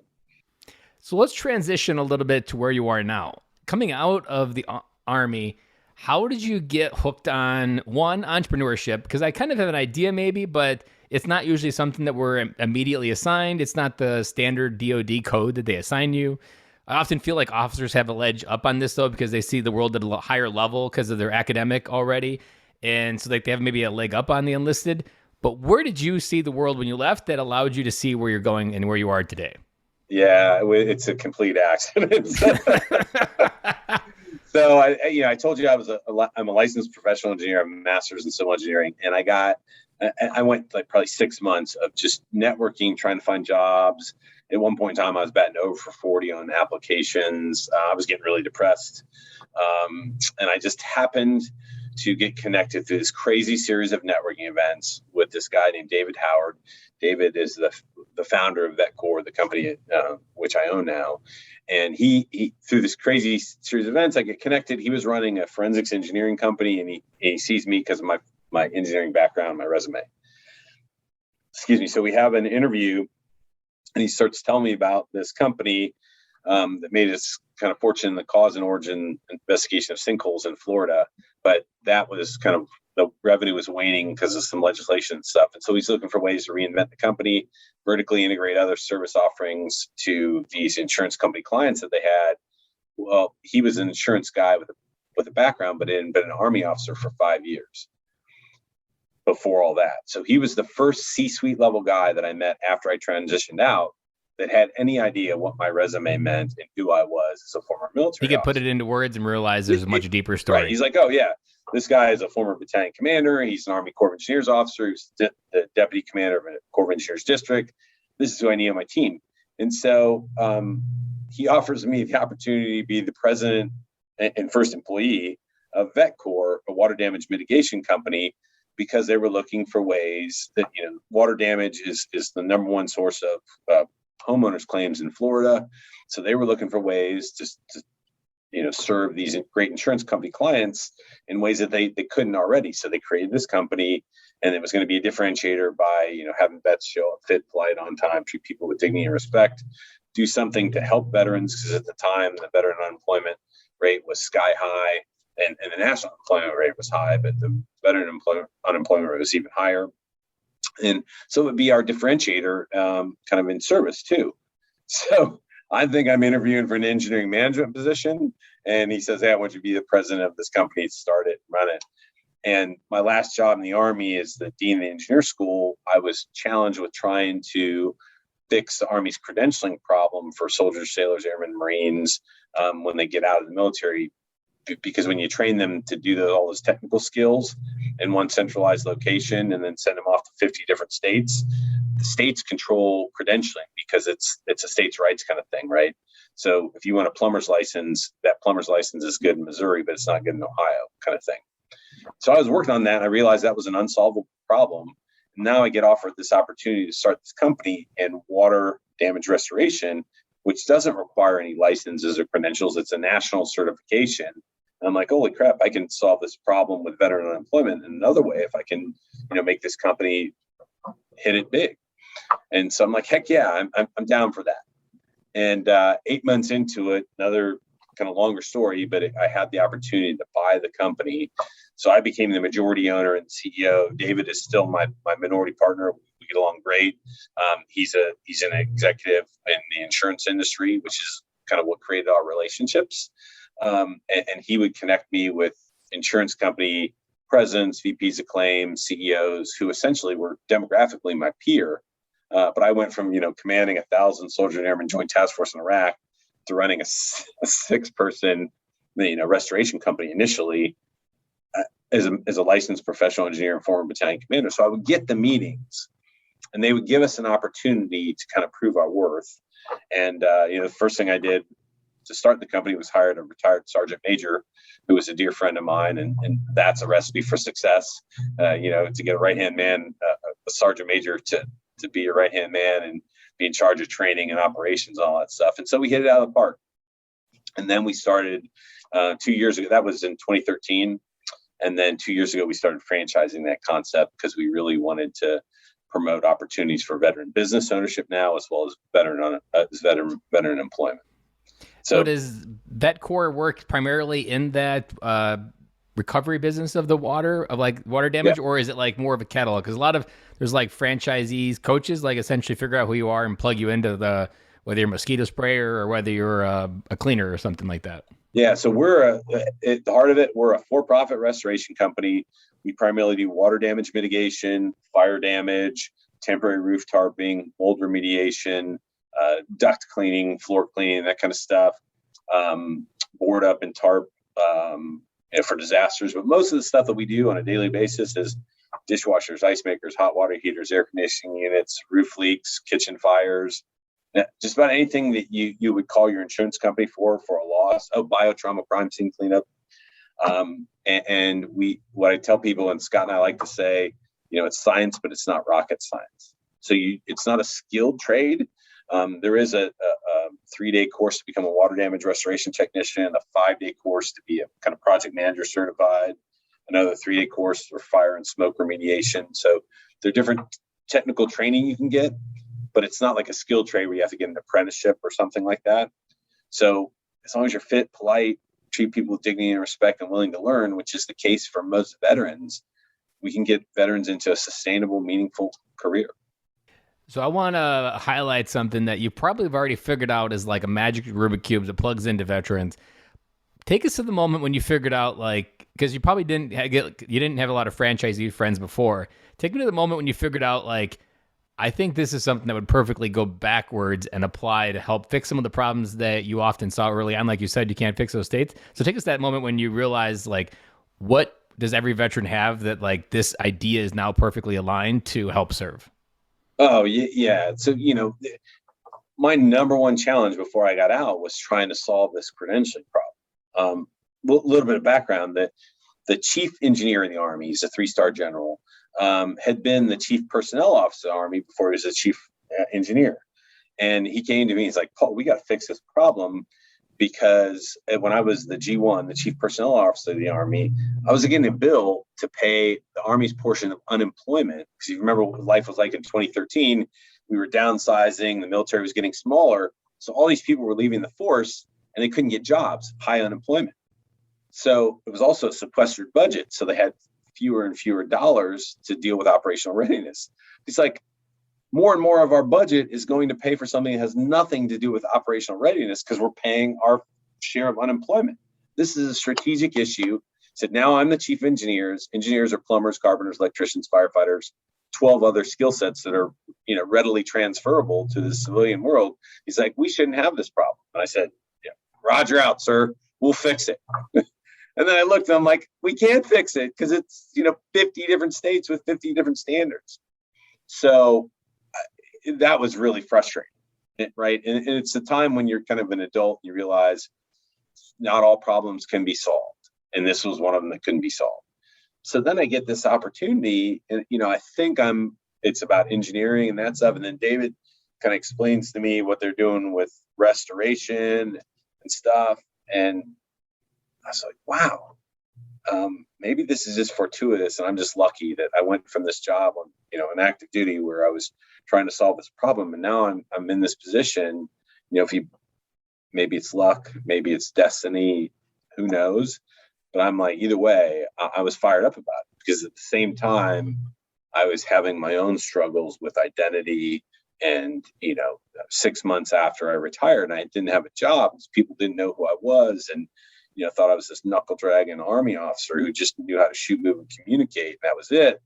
So let's transition a little bit to where you are now. Coming out of the Army, how did you get hooked on one, entrepreneurship? Because I kind of have an idea maybe, but it's not usually something that we're immediately assigned. It's not the standard DoD code that they assign you. I often feel like officers have a ledge up on this though, because they see the world at a higher level because of their academic already. And so like they have maybe a leg up on the enlisted. But where did you see the world when you left that allowed you to see where you're going and where you are today? Yeah, it's a complete accident. So I told you I'm a licensed professional engineer, I'm a master's in civil engineering, and I went like probably 6 months of just networking, trying to find jobs. At one point in time, I was batting over for 40 on applications. I was getting really depressed, and I just happened to get connected through this crazy series of networking events with this guy named David Howard. David is the founder of VetCore, the company which I own now. And he through this crazy series of events, I get connected. He was running a forensics engineering company, and he sees me because of my engineering background, my resume. Excuse me. So we have an interview, and he starts telling me about this company that made its kind of fortune in the cause and origin investigation of sinkholes in Florida. But that was kind of, the revenue was waning because of some legislation and stuff. And so he's looking for ways to reinvent the company, vertically integrate other service offerings to these insurance company clients that they had. Well, he was an insurance guy with a background, but had been an Army officer for 5 years before all that. So he was the first C-suite level guy that I met after I transitioned out that had any idea what my resume meant and who I was as a former military He could officer. put it into words and realize there's a much deeper story. Right. He's like, oh, yeah, this guy is a former battalion commander. He's an Army Corps of Engineers officer. He's the deputy commander of a Corps of Engineers district. This is who I need on my team. And so he offers me the opportunity to be the president and first employee of VetCore, a water damage mitigation company, because they were looking for ways that, water damage is the number one source of homeowners claims in Florida. So they were looking for ways to serve these great insurance company clients in ways that they couldn't already. So they created this company, and it was going to be a differentiator by, having vets show up fit, polite, on time, treat people with dignity and respect, do something to help veterans, because at the time the veteran unemployment rate was sky high, and the national unemployment rate was high, but the veteran unemployment rate was even higher. And so it would be our differentiator, kind of in service too. So I think I'm interviewing for an engineering management position, and he says, hey, I want you to be the president of this company, start it, run it. And my last job in the Army as the dean of the engineer school, I was challenged with trying to fix the Army's credentialing problem for soldiers, sailors, airmen, Marines when they get out of the military. Because when you train them to do all those technical skills in one centralized location and then send them off to 50 different states, the states control credentialing because it's a states' rights kind of thing, right? So if you want a plumber's license, that plumber's license is good in Missouri, but it's not good in Ohio, kind of thing. So I was working on that, and I realized that was an unsolvable problem. And now I get offered this opportunity to start this company in water damage restoration, which doesn't require any licenses or credentials. It's a national certification. And I'm like, holy crap, I can solve this problem with veteran unemployment in another way if I can, make this company hit it big. And so I'm like, heck yeah, I'm down for that. And 8 months into it, another kind of longer story, but I had the opportunity to buy the company. So I became the majority owner and CEO. David is still my minority partner. We get along great. He's an executive in the insurance industry, which is kind of what created our relationships. And he would connect me with insurance company presidents, VPs of claims, CEOs, who essentially were demographically my peer. But I went from, commanding 1,000 soldier and airman joint task force in Iraq to running a 6-person, restoration company initially as a licensed professional engineer and former battalion commander. So I would get the meetings, and they would give us an opportunity to kind of prove our worth. And, the first thing I did to start the company was hired a retired sergeant major who was a dear friend of mine. And that's a recipe for success, to get a right-hand man, a sergeant major to be your right-hand man and be in charge of training and operations and all that stuff. And so we hit it out of the park. And then we started 2 years ago. That was in 2013. And then 2 years ago, we started franchising that concept because we really wanted to promote opportunities for veteran business ownership now, as well as veteran employment. So does VetCore work primarily in that recovery business of the water, of like water damage, or is it like more of a catalog? Because there's like franchisees, coaches, like essentially figure out who you are and plug you into whether you're a mosquito sprayer or whether you're a cleaner or something like that. Yeah, so at the heart of it, we're a for-profit restoration company. We primarily do water damage mitigation, fire damage, temporary roof tarping, mold remediation, duct cleaning, floor cleaning, that kind of stuff. Board up and tarp for disasters. But most of the stuff that we do on a daily basis is dishwashers, ice makers, hot water heaters, air conditioning units, roof leaks, kitchen fires. Just about anything that you would call your insurance company for a loss. Biotrauma crime scene cleanup. And what I tell people, and Scott and I like to say, it's science, but it's not rocket science. So it's not a skilled trade. There is a 3-day course to become a water damage restoration technician, a 5-day course to be a kind of project manager certified, another 3-day course for fire and smoke remediation. So there are different technical training you can get, but it's not like a skilled trade where you have to get an apprenticeship or something like that. So as long as you're fit, polite, treat people with dignity and respect, and willing to learn, which is the case for most veterans, we can get veterans into a sustainable, meaningful career. So I want to highlight something that you probably have already figured out is like a magic Rubik's Cube that plugs into veterans. Take us to the moment when you figured out, like, because you probably didn't have a lot of franchisee friends before. Take me to the moment when you figured out, like, I think this is something that would perfectly go backwards and apply to help fix some of the problems that you often saw early on. Like you said, you can't fix those states. So take us to that moment when you realize, like, what does every veteran have that, like, this idea is now perfectly aligned to help serve? Oh, yeah. So, my number one challenge before I got out was trying to solve this credentialing problem. A little bit of background, that the chief engineer in the Army, he's a 3-star general, had been the chief personnel officer of the Army before he was a chief engineer. And he came to me, he's like, Paul, we got to fix this problem, because when I was the G1, the chief personnel officer of the Army, I was getting a bill to pay the Army's portion of unemployment. Because you remember what life was like in 2013, we were downsizing, the military was getting smaller. So all these people were leaving the force and they couldn't get jobs, high unemployment. So it was also a sequestered budget. So they had fewer and fewer dollars to deal with operational readiness. It's like, more and more of our budget is going to pay for something that has nothing to do with operational readiness, because we're paying our share of unemployment. This is a strategic issue. So now I'm the chief engineers. Engineers are plumbers, carpenters, electricians, firefighters, 12 other skill sets that are, readily transferable to the civilian world. He's like, we shouldn't have this problem. And I said, yeah, Roger out, sir. We'll fix it. And then I looked and I'm like, we can't fix it because it's, 50 different states with 50 different standards. So that was really frustrating, right? And it's a time when you're kind of an adult, you realize not all problems can be solved. And this was one of them that couldn't be solved. So then I get this opportunity, and, I think it's about engineering and that stuff. And then David kind of explains to me what they're doing with restoration and stuff. And I was like, wow, maybe this is just fortuitous. And I'm just lucky that I went from this job on, an active duty where I was trying to solve this problem. And now I'm in this position, maybe it's luck, maybe it's destiny, who knows? But I'm like, either way, I was fired up about it, because at the same time, I was having my own struggles with identity. And, 6 months after I retired, I didn't have a job. People didn't know who I was, and, thought I was this knuckle dragging Army officer who just knew how to shoot, move, and communicate. That was it.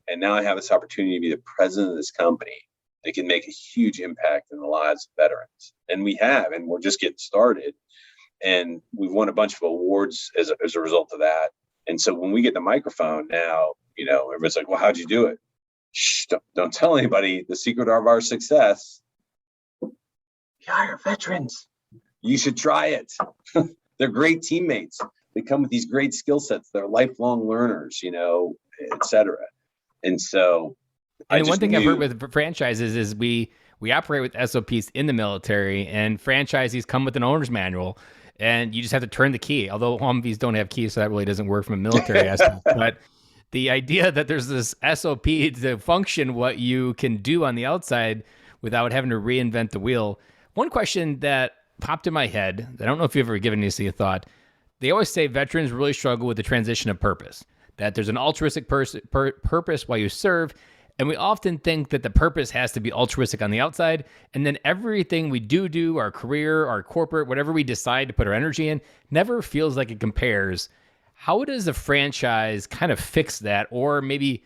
And now I have this opportunity to be the president of this company that can make a huge impact in the lives of veterans. And we're just getting started. And we've won a bunch of awards as a result of that. And so when we get the microphone now, everybody's like, well, how'd you do it? Shh, don't tell anybody. The secret of our success, we hire veterans. You should try it. They're great teammates. They come with these great skill sets. They're lifelong learners, et cetera. And so one thing I've heard with franchises is we operate with SOPs in the military, and franchisees come with an owner's manual, and you just have to turn the key. Although Humvees don't have keys, so that really doesn't work from a military aspect. But the idea that there's this SOP to function what you can do on the outside without having to reinvent the wheel. One question that popped in my head, I don't know if you've ever given this a thought. They always say veterans really struggle with the transition of purpose, that there's an altruistic purpose while you serve. And we often think that the purpose has to be altruistic on the outside. And then everything we do, our career, our corporate, whatever we decide to put our energy in, never feels like it compares. How does a franchise kind of fix that, or maybe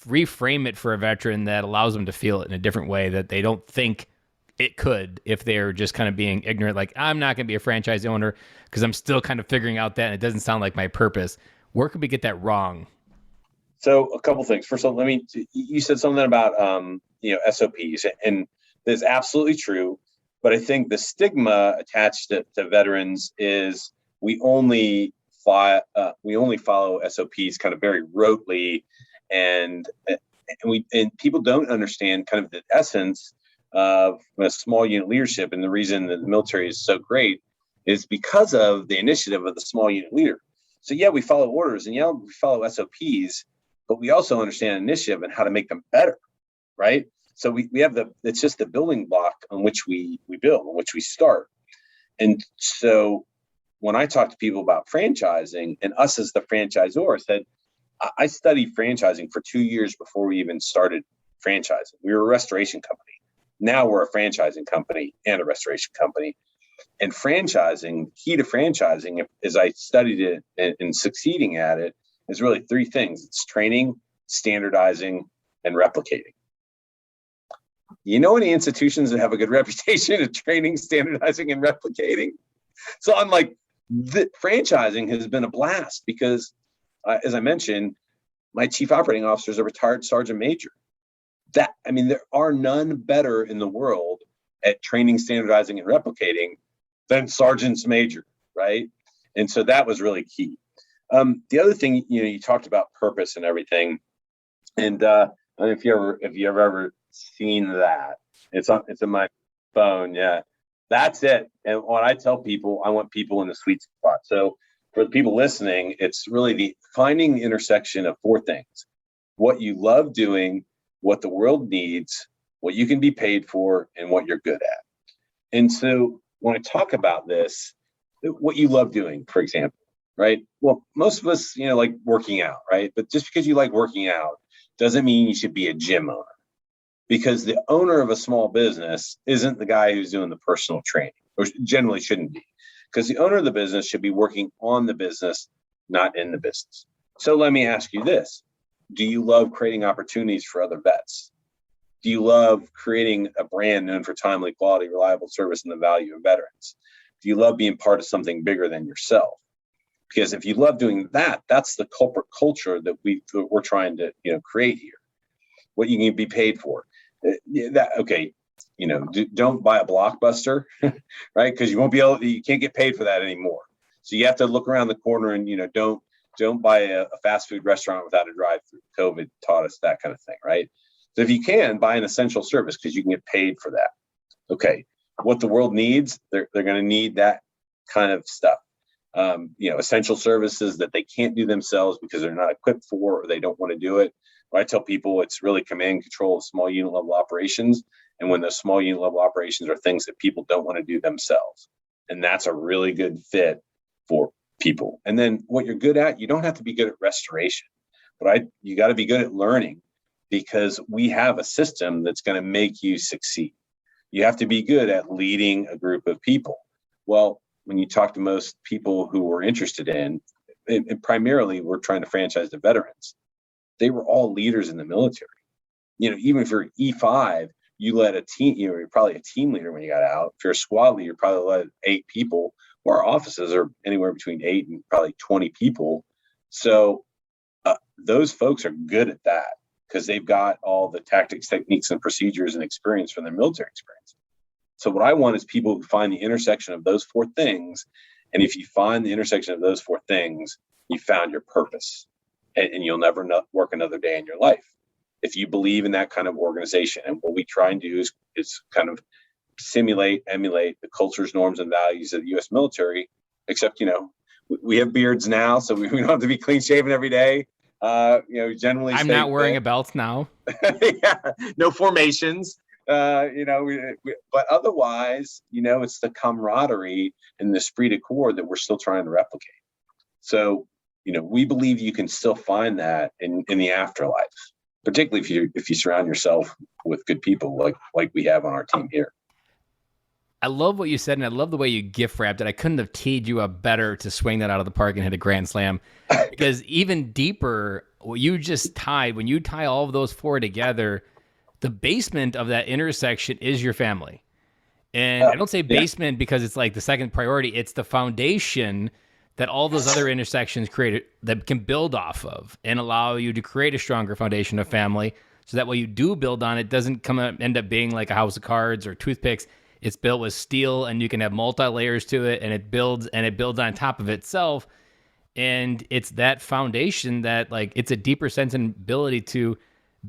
reframe it for a veteran that allows them to feel it in a different way that they don't think it could if they're just kind of being ignorant? Like, I'm not going to be a franchise owner because I'm still kind of figuring out that, and it doesn't sound like my purpose. Where could we get that wrong? So a couple things. First of all, you said something about, SOPs, and that's absolutely true. But I think the stigma attached to veterans is we only follow SOPs kind of very rotely, and people don't understand kind of the essence of a small unit leadership. And the reason that the military is so great is because of the initiative of the small unit leader. So yeah, we follow orders, and yeah, we follow SOPs, but we also understand initiative and how to make them better, right? So we have it's just the building block on which we build, on which we start. And so when I talk to people about franchising and us as the franchisor, I said, I studied franchising for 2 years before we even started franchising. We were a restoration company. Now we're a franchising company and a restoration company. And franchising, key to franchising, as I studied it and succeeding at it, is really three things. It's training, standardizing, and replicating. You know any institutions that have a good reputation of training, standardizing, and replicating? So I'm like, franchising has been a blast because, as I mentioned, my chief operating officer is a retired sergeant major. There are none better in the world at training, standardizing, and replicating than sergeants major, right? And so that was really key. The other thing, you talked about purpose and everything, and if you ever seen that, it's in my phone. Yeah, that's it. And when I tell people, I want people in the sweet spot. So for the people listening, it's really finding the intersection of four things: what you love doing, what the world needs, what you can be paid for, and what you're good at. And so when I talk about this, what you love doing, for example, right? Well, most of us, like working out, right? But just because you like working out doesn't mean you should be a gym owner, because the owner of a small business isn't the guy who's doing the personal training, or generally shouldn't be, because the owner of the business should be working on the business, not in the business. So let me ask you this. Do you love creating opportunities for other vets? Do you love creating a brand known for timely, quality, reliable service and the value of veterans? Do you love being part of something bigger than yourself? Because if you love doing that, that's the corporate culture that we're trying to create here. What you can be paid for. Don't buy a Blockbuster, right? Because you can't get paid for that anymore. So you have to look around the corner and don't buy a fast food restaurant without a drive-through. COVID taught us that kind of thing, right? So if you can, buy an essential service because you can get paid for that. Okay, what the world needs, they're going to need that kind of stuff. Essential services that they can't do themselves because they're not equipped for, or they don't want to do it. But I tell people it's really command and control of small unit level operations. And when those small unit level operations are things that people don't want to do themselves. And that's a really good fit for people. And then what you're good at, you don't have to be good at restoration, but you got to be good at learning, because we have a system that's going to make you succeed. You have to be good at leading a group of people. Well, when you talk to most people who we're interested in, and primarily we're trying to franchise the veterans, they were all leaders in the military. Even if you're E5, you led a team, you're probably a team leader when you got out. If you're a squad leader, you probably led 8 people. Well, our offices are anywhere between 8 and probably 20 people. So those folks are good at that because they've got all the tactics, techniques, and procedures and experience from their military experience. So what I want is people who find the intersection of those 4 things. And if you find the intersection of those 4 things, you found your purpose, and you'll never work another day in your life. If you believe in that kind of organization, and what we try and do is kind of simulate, emulate the cultures, norms, and values of the U.S. military, except, we have beards now, so we don't have to be clean shaven every day. Generally, I'm not wearing a belt now. Yeah, no formations. But otherwise, it's the camaraderie and the esprit de corps that we're still trying to replicate. So, we believe you can still find that in the afterlife, particularly if you surround yourself with good people like we have on our team here. I love what you said, and I love the way you gift wrapped it. I couldn't have teed you up better to swing that out of the park and hit a grand slam. Because even deeper, what you just tied, when you tie all of those four together, the basement of that intersection is your family. And I don't say basement because it's like the second priority. It's the foundation that all those other intersections create that can build off of and allow you to create a stronger foundation of family. So that way you do build on it, doesn't end up being like a house of cards or toothpicks. It's built with steel, and you can have multi-layers to it, and it builds on top of itself. And it's that foundation that, like, it's a deeper sensibility to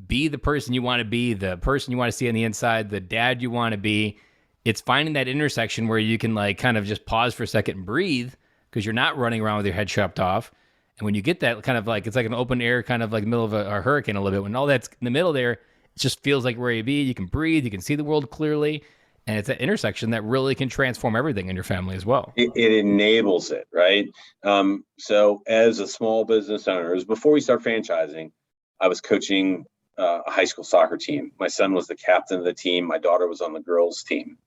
be the person you want to be, the person you want to see on the inside, the dad you want to be. It's finding that intersection where you can, like, kind of just pause for a second and breathe, because you're not running around with your head chopped off. And when you get that kind of like, it's like an open air kind of like middle of a hurricane a little bit. When all that's in the middle there, it just feels like where you be. You can breathe, you can see the world clearly. And it's that intersection that really can transform everything in your family as well. It enables it, right? So as a small business owner, before we start franchising, I was coaching a high school soccer team. My son was the captain of the team. My daughter was on the girls' team.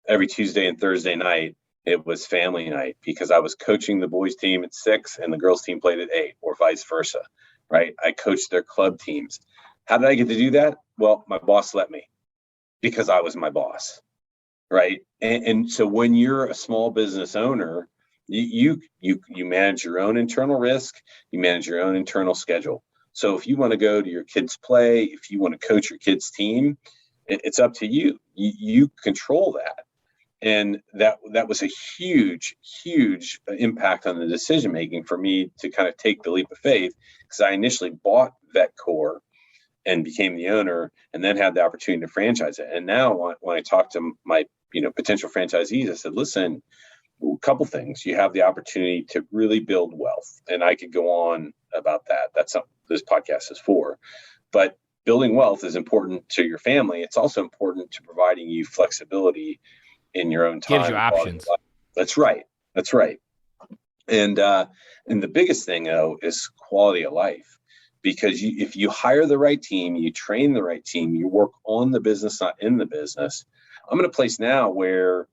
Every Tuesday and Thursday night, it was family night, because I was coaching the boys' team at 6 and the girls' team played at 8, or vice versa, right? I coached their club teams. How did I get to do that? Well, my boss let me, because I was my boss, right? And so when you're a small business owner, you manage your own internal risk, you manage your own internal schedule. So if you want to go to your kids' play, if you want to coach your kids' team, it's up to you. You control that. And that was a huge impact on the decision making for me to kind of take the leap of faith, because I initially bought VetCore and became the owner, and then had the opportunity to franchise it. And now when I talk to my potential franchisees, I said, listen, a couple things. You have the opportunity to really build wealth, and I could go on about that. That's what this podcast is for. But building wealth is important to your family. It's also important to providing you flexibility in your own time. Gives you options. That's right. And the biggest thing, though, is quality of life. Because if you hire the right team, you train the right team, you work on the business, not in the business. I'm in a place now where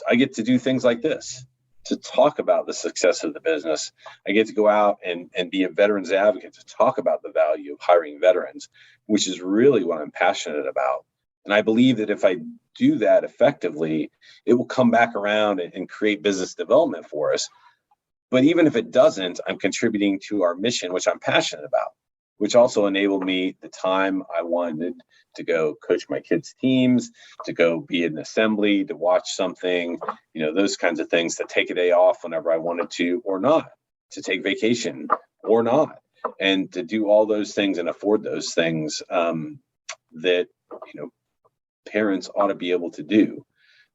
I get to do things like this, to talk about the success of the business. I get to go out and be a veterans advocate, to talk about the value of hiring veterans, which is really what I'm passionate about. And I believe that if I do that effectively, it will come back around and create business development for us. But even if it doesn't, I'm contributing to our mission, which I'm passionate about, which also enabled me the time I wanted to go coach my kids' teams, to go be in an assembly, to watch something, those kinds of things, to take a day off whenever I wanted to or not, to take vacation or not, and to do all those things and afford those things that, parents ought to be able to do.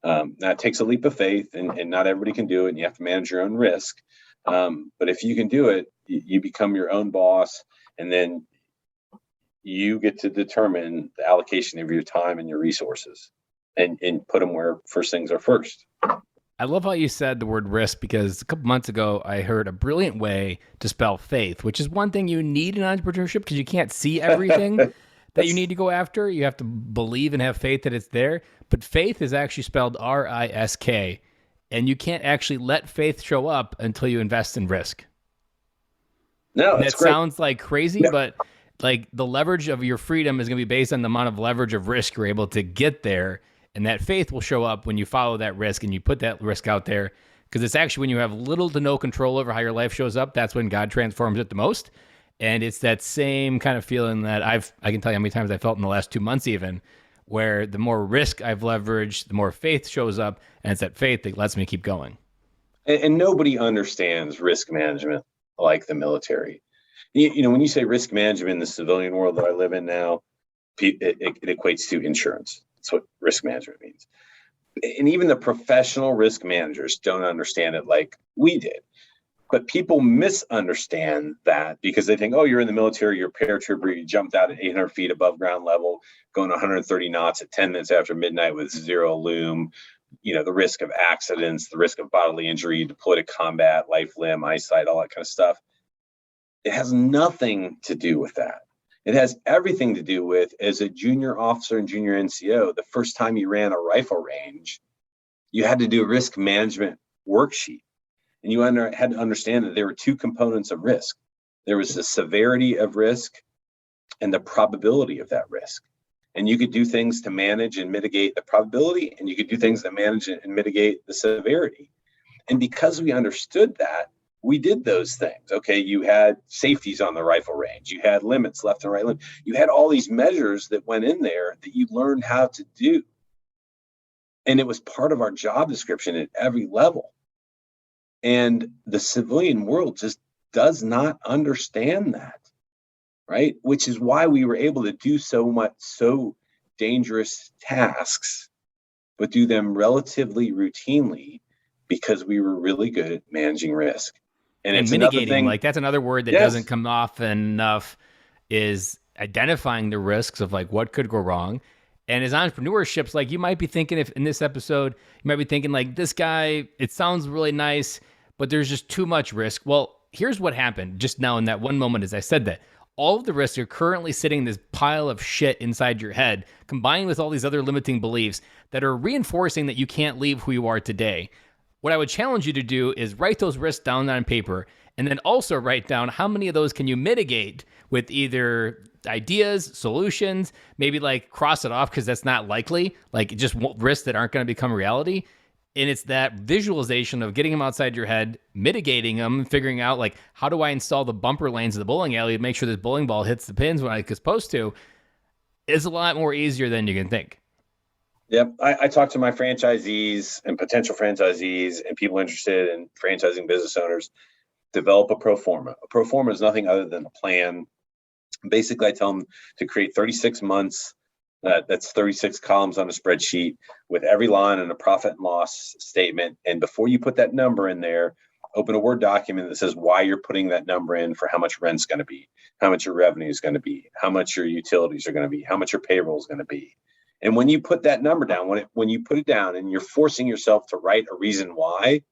That takes a leap of faith, and not everybody can do it, and you have to manage your own risk. But if you can do it, you become your own boss, and then you get to determine the allocation of your time and your resources, and put them where first things are first. I love how you said the word risk, because a couple months ago, I heard a brilliant way to spell faith, which is one thing you need in entrepreneurship, because you can't see everything that you need to go after. You have to believe and have faith that it's there. But faith is actually spelled R-I-S-K. And you can't actually let faith show up until you invest in risk. No, and that's that great. Sounds like crazy, but like the leverage of your freedom is going to be based on the amount of leverage of risk you're able to get there. And that faith will show up when you follow that risk and you put that risk out there. Because it's actually when you have little to no control over how your life shows up, that's when God transforms it the most. And it's that same kind of feeling that I can tell you how many times I felt in the last 2 months even, where the more risk I've leveraged, the more faith shows up, and it's that faith that lets me keep going. And nobody understands risk management like the military. When you say risk management in the civilian world that I live in now, it equates to insurance. That's what risk management means. And even the professional risk managers don't understand it like we did. But people misunderstand that because they think, oh, you're in the military, you're a paratrooper, you jumped out at 800 feet above ground level, going 130 knots at 10 minutes after midnight with zero loom, the risk of accidents, the risk of bodily injury, deploy to combat, life, limb, eyesight, all that kind of stuff. It has nothing to do with that. It has everything to do with, as a junior officer and junior NCO, the first time you ran a rifle range, you had to do a risk management worksheet. And you had to understand that there were two components of risk. There was the severity of risk and the probability of that risk. And you could do things to manage and mitigate the probability, and you could do things to manage and mitigate the severity. And because we understood that, we did those things. Okay, you had safeties on the rifle range. You had limits, left and right limit. You had all these measures that went in there that you learned how to do. And it was part of our job description at every level. And the civilian world just does not understand that, right? Which is why we were able to do so dangerous tasks, but do them relatively routinely because we were really good at managing risk. And it's mitigating, like that's another word that doesn't come often enough, is identifying the risks of like what could go wrong. And as entrepreneurships, like you might be thinking, if in this episode, you might be thinking like, this guy, it sounds really nice, but there's just too much risk. Well, here's what happened just now in that one moment as I said that. All of the risks are currently sitting in this pile of shit inside your head, combined with all these other limiting beliefs that are reinforcing that you can't leave who you are today. What I would challenge you to do is write those risks down on paper, and then also write down how many of those can you mitigate with either ideas, solutions, maybe like cross it off because that's not likely, like just risks that aren't going to become reality. And it's that visualization of getting them outside your head, mitigating them, figuring out like, how do I install the bumper lanes of the bowling alley to make sure this bowling ball hits the pins when it's supposed to, is a lot more easier than you can think. Yep. I talk to my franchisees and potential franchisees and people interested in franchising business owners, develop a pro forma. A pro forma is nothing other than a plan. Basically, I tell them to create 36 months. That's 36 columns on a spreadsheet with every line and a profit and loss statement. And before you put that number in there, open a Word document that says why you're putting that number in, for how much rent's going to be, how much your revenue is going to be, how much your utilities are going to be, how much your payroll is going to be. And when you put that number down, when you put it down and you're forcing yourself to write a reason why,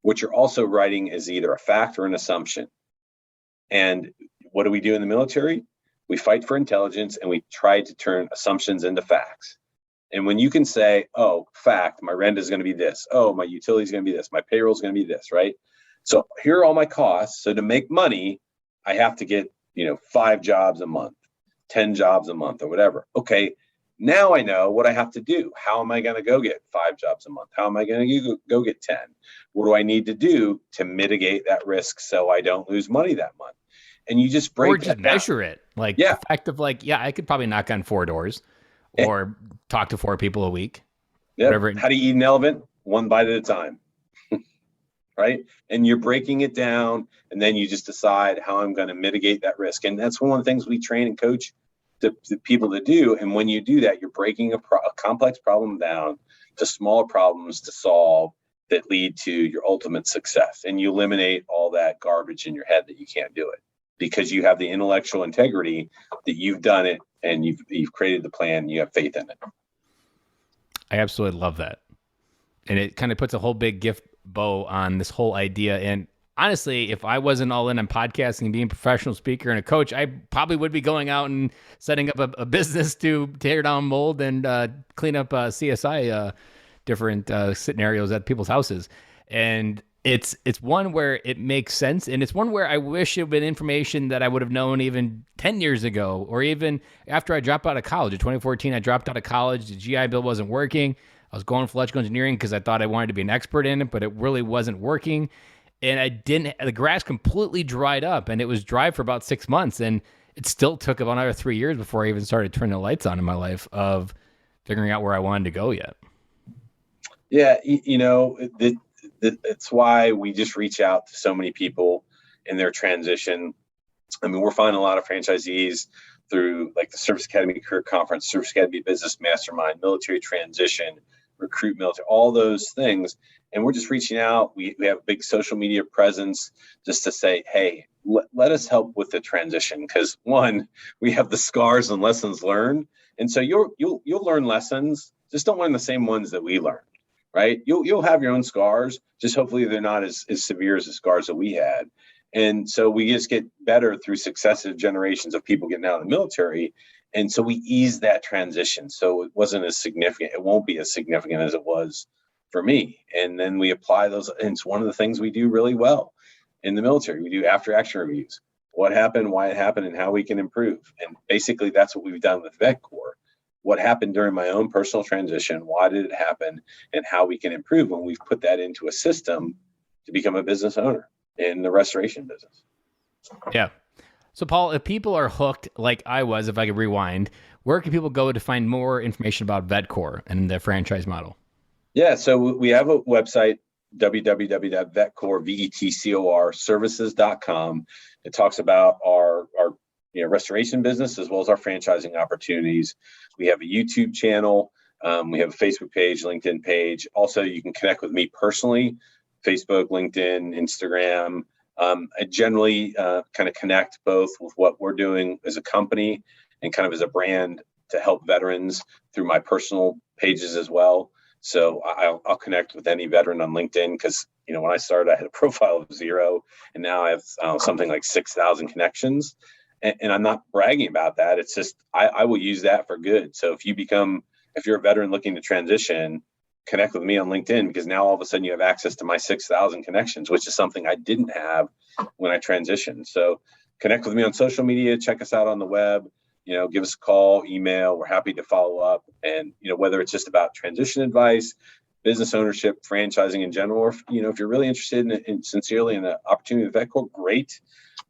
what you're also writing is either a fact or an assumption. And what do we do in the military? We fight for intelligence and we try to turn assumptions into facts. And when you can say, oh, fact, my rent is going to be this. Oh, my utility is going to be this. My payroll is going to be this, right? So here are all my costs. So to make money, I have to get, 5 jobs a month, 10 jobs a month or whatever. Okay. Now I know what I have to do. How am I going to go get 5 jobs a month? How am I going to go get 10? What do I need to do to mitigate that risk so I don't lose money that month? And you just break or just measure it. Like the fact of like, I could probably knock on 4 doors or talk to 4 people a week. Yeah. How do you eat an elephant? 1 bite at a time. Right? And you're breaking it down, and then you just decide how I'm going to mitigate that risk. And that's one of the things we train and coach the people to do. And when you do that, you're breaking a complex problem down to smaller problems to solve that lead to your ultimate success. And you eliminate all that garbage in your head that you can't do it, because you have the intellectual integrity that you've done it and you've created the plan, you have faith in it. I absolutely love that. And it kind of puts a whole big gift bow on this whole idea. And honestly, if I wasn't all in on podcasting and being a professional speaker and a coach, I probably would be going out and setting up a business to tear down mold and clean up CSI different scenarios at people's houses. And it's one where it makes sense. And it's one where I wish it had been information that I would have known even 10 years ago, or even after I dropped out of college. In 2014, I dropped out of college. The GI Bill wasn't working. I was going for electrical engineering because I thought I wanted to be an expert in it, but it really wasn't working. And the grass completely dried up, and it was dry for about 6 months. And it still took about another 3 years before I even started turning the lights on in my life of figuring out where I wanted to go yet. Yeah. It's why we just reach out to so many people in their transition. I mean, we're finding a lot of franchisees through like the Service Academy Career Conference, Service Academy Business Mastermind, military transition, recruit military, all those things. And we're just reaching out. We have a big social media presence just to say, hey, let us help with the transition. Because one, we have the scars and lessons learned. And so you'll learn lessons. Just don't learn the same ones that we learned. right? You'll have your own scars, just hopefully they're not as severe as the scars that we had. And so we just get better through successive generations of people getting out of the military. And so we ease that transition. So it wasn't as significant. It won't be as significant as it was for me. And then we apply those. And it's one of the things we do really well in the military. We do after action reviews. What happened, why it happened, and how we can improve. And basically that's what we've done with VetCore. What happened during my own personal transition? Why did it happen? And how we can improve when we've put that into a system to become a business owner in the restoration business. Yeah. So Paul, if people are hooked like I was, if I could rewind, where can people go to find more information about VetCore and the franchise model? Yeah, so we have a website, www.vetcore services.com. It talks about our restoration business as well as our franchising opportunities. We have a YouTube channel. We have a Facebook page, LinkedIn page. Also, you can connect with me personally, Facebook, LinkedIn, Instagram. I generally kind of connect both with what we're doing as a company and kind of as a brand to help veterans through my personal pages as well. So I'll connect with any veteran on LinkedIn because, when I started, I had a profile of 0, and now I have something like 6,000 connections. And I'm not bragging about that. It's just I will use that for good. So if you're a veteran looking to transition, connect with me on LinkedIn, because now all of a sudden you have access to my 6,000 connections, which is something I didn't have when I transitioned. So connect with me on social media, check us out on the web, give us a call, email. We're happy to follow up. And, whether it's just about transition advice, business ownership, franchising in general, or, if you're really interested in sincerely in the opportunity of VetCore, great.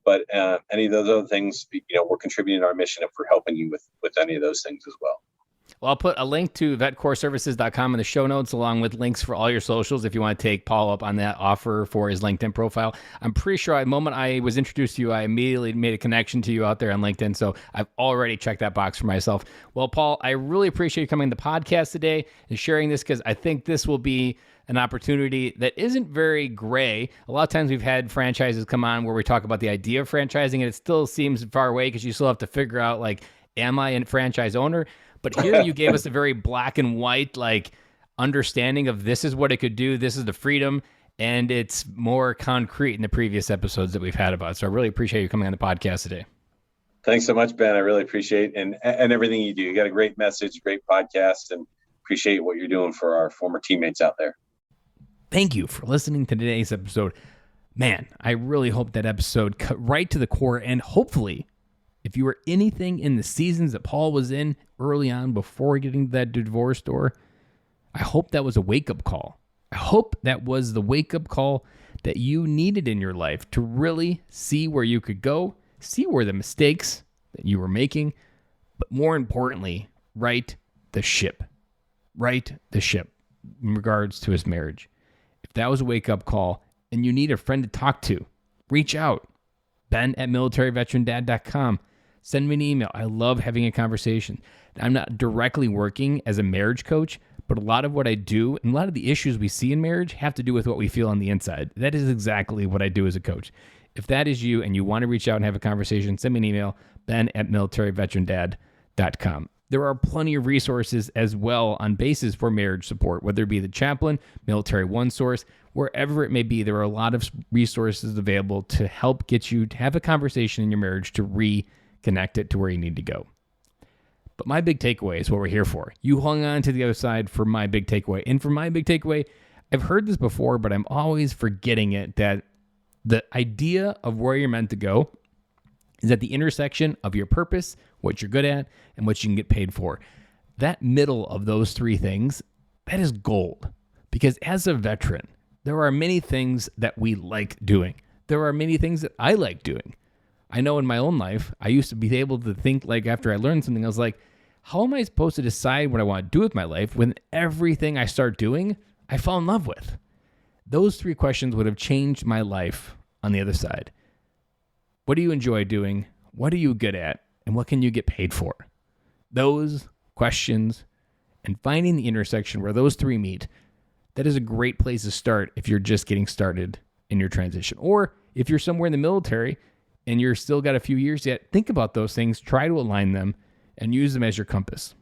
But any of those other things, we're contributing to our mission if we're helping you with any of those things as well. Well, I'll put a link to vetcoreservices.com in the show notes, along with links for all your socials if you want to take Paul up on that offer for his LinkedIn profile. I'm pretty sure the moment I was introduced to you, I immediately made a connection to you out there on LinkedIn, so I've already checked that box for myself. Well, Paul, I really appreciate you coming to the podcast today and sharing this, because I think this will be an opportunity that isn't very gray. A lot of times we've had franchises come on where we talk about the idea of franchising, and it still seems far away because you still have to figure out, am I a franchise owner? But here you gave us a very black and white, understanding of this is what it could do. This is the freedom. And it's more concrete in the previous episodes that we've had about it. So I really appreciate you coming on the podcast today. Thanks so much, Ben. I really appreciate and everything you do. You got a great message, great podcast, and appreciate what you're doing for our former teammates out there. Thank you for listening to today's episode. Man, I really hope that episode cut right to the core, and hopefully, if you were anything in the seasons that Paul was in early on before getting to that divorce door, I hope that was a wake-up call. I hope that was the wake-up call that you needed in your life to really see where you could go, see where the mistakes that you were making, but more importantly, right the ship. Right the ship in regards to his marriage. If that was a wake-up call and you need a friend to talk to, reach out. Ben@militaryveterandad.com. Send me an email. I love having a conversation. I'm not directly working as a marriage coach, but a lot of what I do and a lot of the issues we see in marriage have to do with what we feel on the inside. That is exactly what I do as a coach. If that is you and you want to reach out and have a conversation, send me an email, ben@militaryveterandad.com. There are plenty of resources as well on basis for marriage support, whether it be the chaplain, Military One Source, wherever it may be. There are a lot of resources available to help get you to have a conversation in your marriage to reconnect it to where you need to go. But my big takeaway is what we're here for. You hung on to the other side for my big takeaway. And for my big takeaway, I've heard this before, but I'm always forgetting it, that the idea of where you're meant to go is at the intersection of your purpose, what you're good at, and what you can get paid for. That middle of those three things, that is gold. Because as a veteran, there are many things that we like doing. There are many things that I like doing. I know in my own life, I used to be able to think after I learned something, I was like, how am I supposed to decide what I want to do with my life when everything I start doing, I fall in love with? Those three questions would have changed my life on the other side. What do you enjoy doing? What are you good at? And what can you get paid for? Those questions and finding the intersection where those three meet, that is a great place to start if you're just getting started in your transition. Or if you're somewhere in the military and you're still got a few years yet, think about those things, try to align them, and use them as your compass.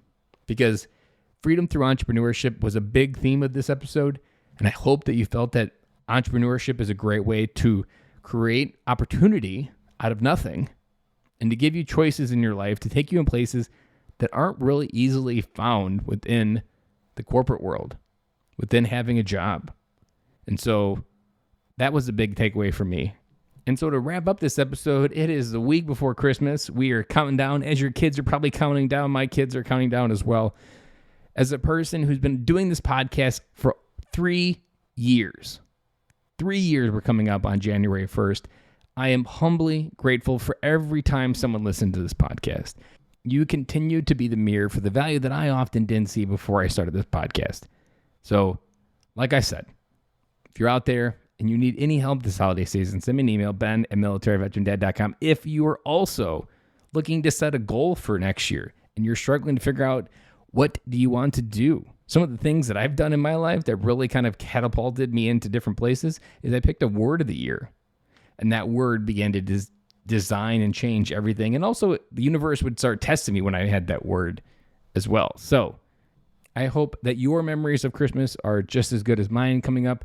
Because freedom through entrepreneurship was a big theme of this episode, and I hope that you felt that entrepreneurship is a great way to create opportunity out of nothing and to give you choices in your life to take you in places that aren't really easily found within the corporate world, within having a job. And so that was a big takeaway for me. And so to wrap up this episode, it is the week before Christmas. We are counting down, as your kids are probably counting down. My kids are counting down as well. As a person who's been doing this podcast for 3 years, 3 years we're coming up on January 1st, I am humbly grateful for every time someone listened to this podcast. You continue to be the mirror for the value that I often didn't see before I started this podcast. So, like I said, if you're out there and you need any help this holiday season, send me an email, ben@militaryveterandad.com. If you are also looking to set a goal for next year and you're struggling to figure out what do you want to do, some of the things that I've done in my life that really kind of catapulted me into different places is I picked a word of the year. And that word began to design and change everything. And also the universe would start testing me when I had that word as well. So I hope that your memories of Christmas are just as good as mine coming up,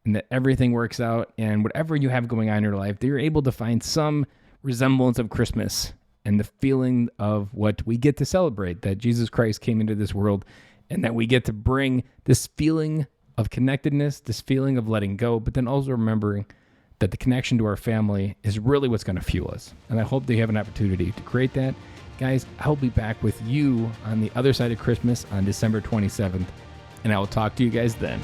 and that everything works out, and whatever you have going on in your life, that you're able to find some resemblance of Christmas and the feeling of what we get to celebrate, that Jesus Christ came into this world, and that we get to bring this feeling of connectedness, this feeling of letting go, but then also remembering that the connection to our family is really what's going to fuel us. And I hope that you have an opportunity to create that. Guys, I'll be back with you on the other side of Christmas on December 27th, and I will talk to you guys then.